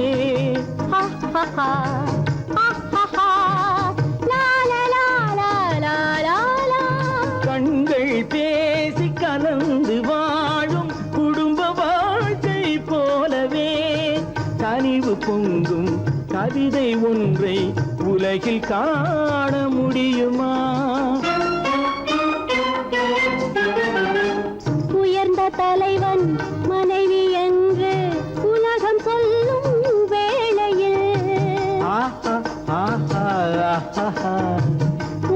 கவிதை ஒன்றை உலகில் காண முடியுமா? உயர்ந்த தலைவன் மனைவி என்று உலகம் சொல்லும் வேளையில்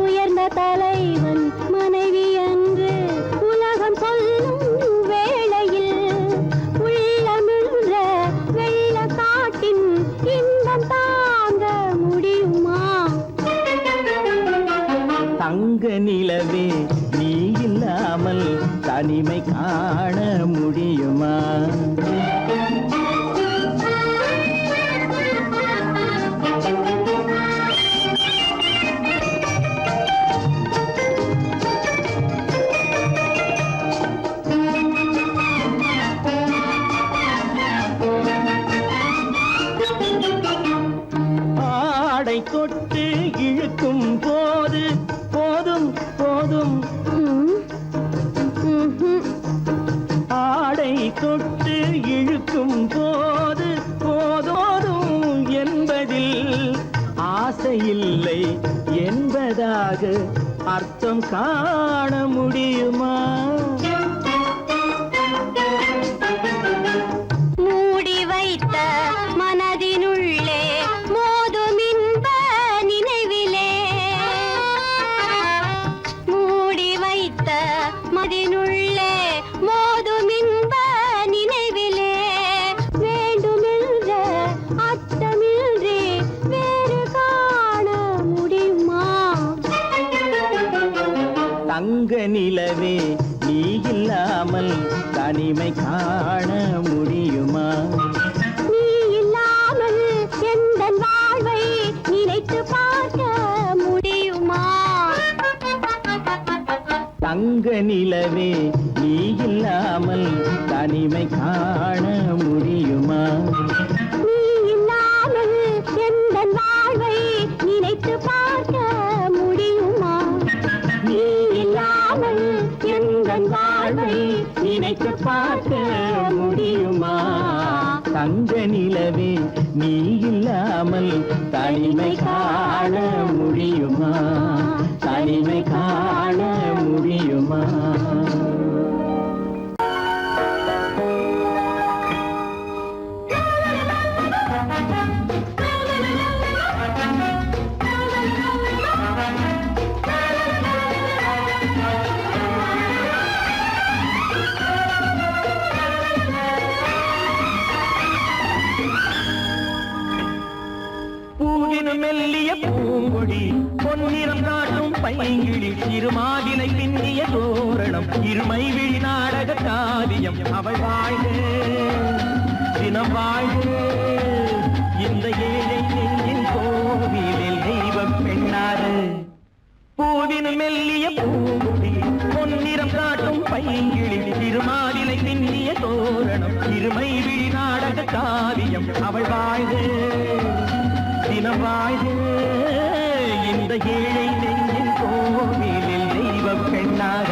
உயர்ந்த தலைவன் மனைவி என்று உலகம் சொல்லும் வேளையில் உள்ளமிழ்ற வெள்ள காட்டின் இன்பம் தாங்க முடியுமா? தங்க நிலவே நீ இல்லாமல் தனிமை காண முடியுமா? ஆடை தொட்டு இழுக்கும் போது போதும் போதும் ஆடை தொட்டு இழுக்கும் போது போதோதும் என்பதில் ஆசையில்லை என்பதாக அர்த்தம் காண முடியுமா? மூடி வைத்த மனதினுள்ளே மோதும் இன்ப நினைவிலே மூடி வைத்த மனதினுள்ளே மோதும் இன்ப நினைவிலே வேண்டுமென்ற அச்சமின்றி வேறு காண முடியுமா? தங்க நிலவே நீ இல்லாமல் தனிமை காண முடியுமா? நீ இல்லாமல் எந்தன் வாழ்வை நினைத்து பார்க்க முடியுமா? தங்க நிலவே நீ இல்லாமல் தனிமை காண முடியுமா? நீ இல்லாமல் எந்தன் வாழ்வை நினைத்து பார்க்க முடியுமா? நீ இல்லாமல் எந்தன் வாழ்வை நினைத்து பார்க்க முடியுமா? தங்க நிலவே நீ இல்லாமல் தனிமை காண முடியுமா? தனிமை காண முடியுமா? பூவினும் மெல்லிய பூங்கொடி பொன்னிறம் காட்டும் பைங்கிழி திருமாதிலை பின்னிய தோரணம் இருமை விழி நாடக காவியம் அவள் வாழ்க தினம் வாழ்க இந்த ஏழை நெஞ்சின் கோவிலில் தெய்வ பெண்ணாக. பூவினும் மெல்லிய பூங்கொடி பொன்னிறம் காட்டும் பைங்கிழி திருமாதிலை பின்னிய தோரணம் இருமை விழி நாடக காவியம் அவள் வாழ்க தினம் வாழ்க இந்த ஏழை நெஞ்சின் கோவிலில் தெய்வ பெண்ணாக.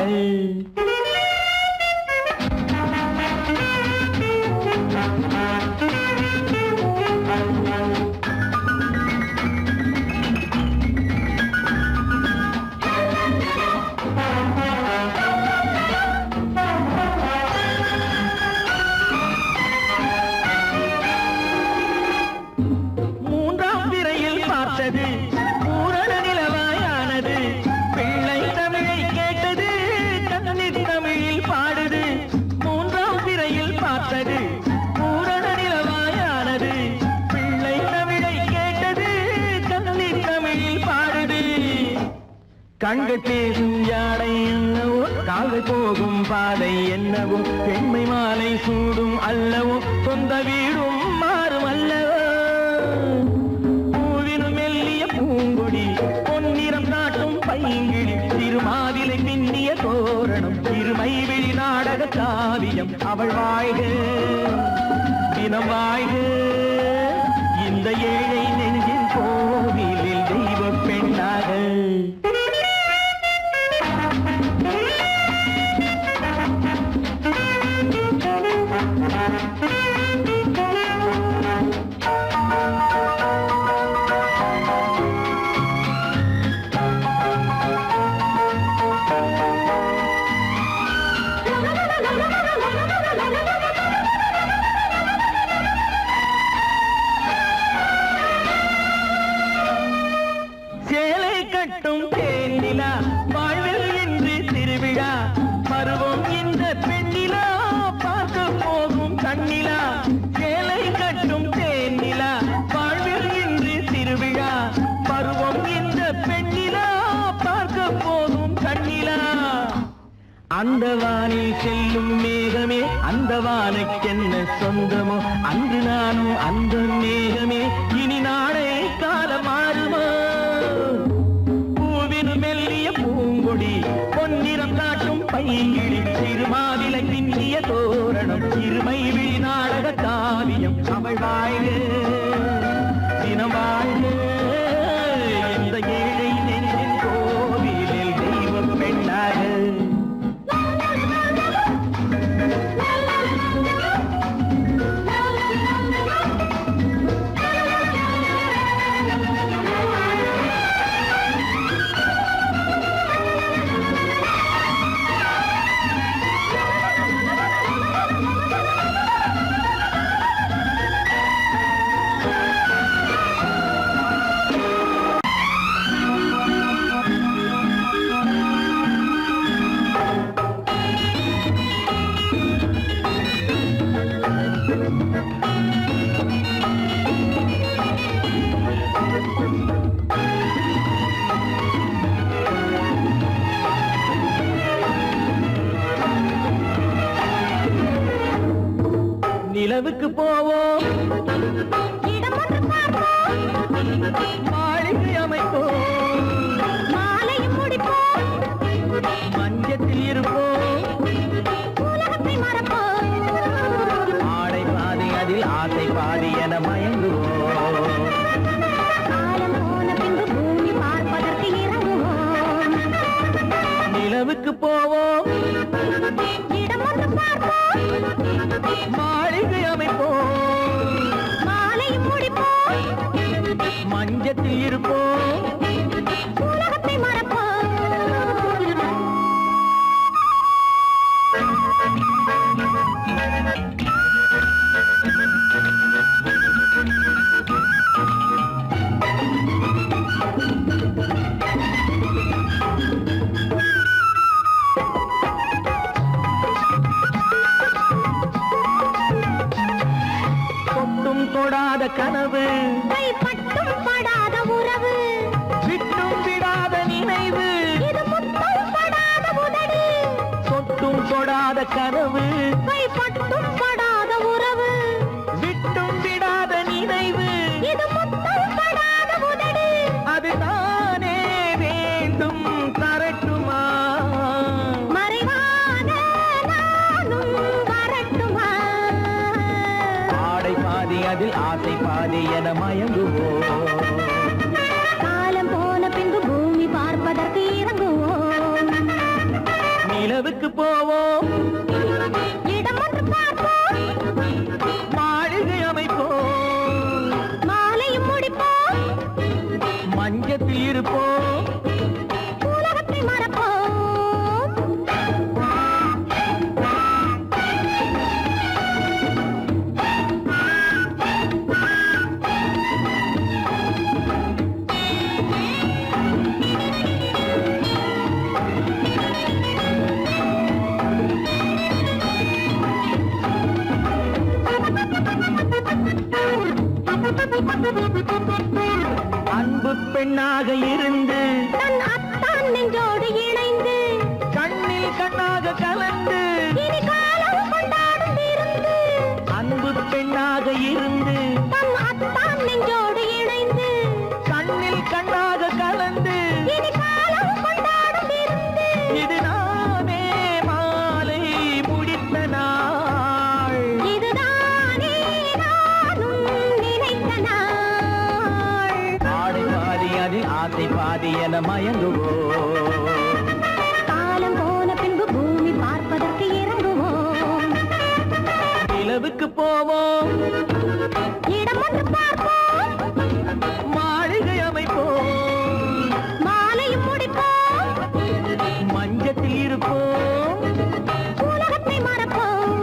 பூரண நிலவாயானது பிள்ளை தமிழை கேட்டது கண்ணீர் தமிழில் பாடுது. மூன்றாம் பிறையில் பார்த்தது பூரண நிலவாயானது பிள்ளை தமிழை கேட்டது கண்ணீர் தமிழில் பாடுது. கண்கள் பேசும் யாடை என்னவோ கால்கள் போகும் பாதை என்னவோ பெண்மை மாலை சூடும் அல்லவோ சொந்த வீடும் மாறும் அல்லவோ. பூங்கொடி பொன்னிறம் காட்டும் பைங்கிழி திருமாதிலை பின்னிய தோரணம் இருமை விழி நாடக காவியம் அவள் வாழ்க தினம் வாழ்க இந்த ஏழை நெஞ்சின் கோவிலில் தெய்வ பெண்ணாக. கட்டும் தேனிலா வாழ்வில் இன்று திருவிழா பருவம் இந்த பெண்ணிலா பார்க்க போகும் கண்ணிலா சேலை கட்டும் தேனிலா வாழ்வில் இன்று திருவிழா பருவம் இந்த பெண்ணிலா பார்க்க போகும் கண்ணிலா அந்த வானில் செல்லும் மேகமே அந்த வானுக்கென்ன சொந்தமோ அன்று நானும் அந்த மேகமே இனி நாளை காலம் மாறுமோ பூவின் மெல்லிய பூங்கொடி பொன்னிறம் காட்டும் பைங்கிழி திருமாவிலை பின்னிய தோரணம் இருமை விழி நாடக காவியம் அவள் வாழ்க தினம் வாழ்க இந்த ஏழை நெஞ்சின் கோவிலில் தெய்வம் பெண்ணாக நிலவுக்கு போவோம் மாளிகை அமைப்போம் மாலையும் முடிப்போம் மஞ்சத்தில் இருப்போம் மறப்போம் ஆடை பாதி அதில் ஆசை பாதி என மயங்குவோம் காலம் போன பின்பு பூமி பார்ப்பதற்கு இறங்குவோம் நிலவுக்கு போவோம் இடம் ஒன்று பார்ப்போம் மாளிகை அமைப்போம் மாலையும் முடிப்போம் மஞ்சத்தில் இருப்போம் உலகத்தை மறப்போம் தொட்டும் தொடாத கனவு கைப்பட்டும் படாத உறவு விட்டும் விடாத நினைவு இது முத்தம் படாத உதடு தொட்டும் தொடாத கனவு கைப்பட்டும் படாத உறவு விட்டும் விடாத நினைவு இது முத்தம் படாத உதடு அதுதானே வேண்டும் தரட்டுமா மறைவான நானும் வரட்டுமா ஆடை பாதி அதில் ஆசை பாதி என மயங்குவோம் காலம் போன பின்பு பூமி பார்ப்பதற்கு இறங்குவோம் நிலவுக்கு போவோம் இடம் ஒன்று பார்ப்போம் மாளிகை அமைப்போம் மாலையும் முடிப்போம் மஞ்சத்தில் இருப்போம் உலகத்தை மறப்போம் அன்பு பெண்ணாக இருந்து தன் அத்தான் நெஞ்சோடு இணைந்து கண்ணில் கண்ணாக கலந்து இனி காலம் கொண்டாடும் இருந்து அன்பு பெண்ணாக இருந்து தன் அத்தான் நெஞ்சோடு இணைந்து கண்ணில் கண்ணாக கலந்து இனி காலம் கொண்டாடும் இருந்து இது நானே மாலை முடித்த நாள் இதுதானே நானும் நினைத்த நாள் ஆடை பாதி அதில் ஆசை பாதி என மயங்குவோம் காலம் போன பின்பு பூமி பார்ப்பதற்கு இறங்குவோம் நிலவுக்கு போவோம் இடம் ஒன்று பார்ப்போம் மாளிகை அமைப்போம் மாலையும் முடிப்போம் மஞ்சத்தில் இருப்போம் உலகத்தை மறப்போம்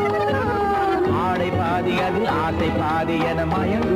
ஆடை பாதி அதில் ஆசை பாதி என மயங்குவோம்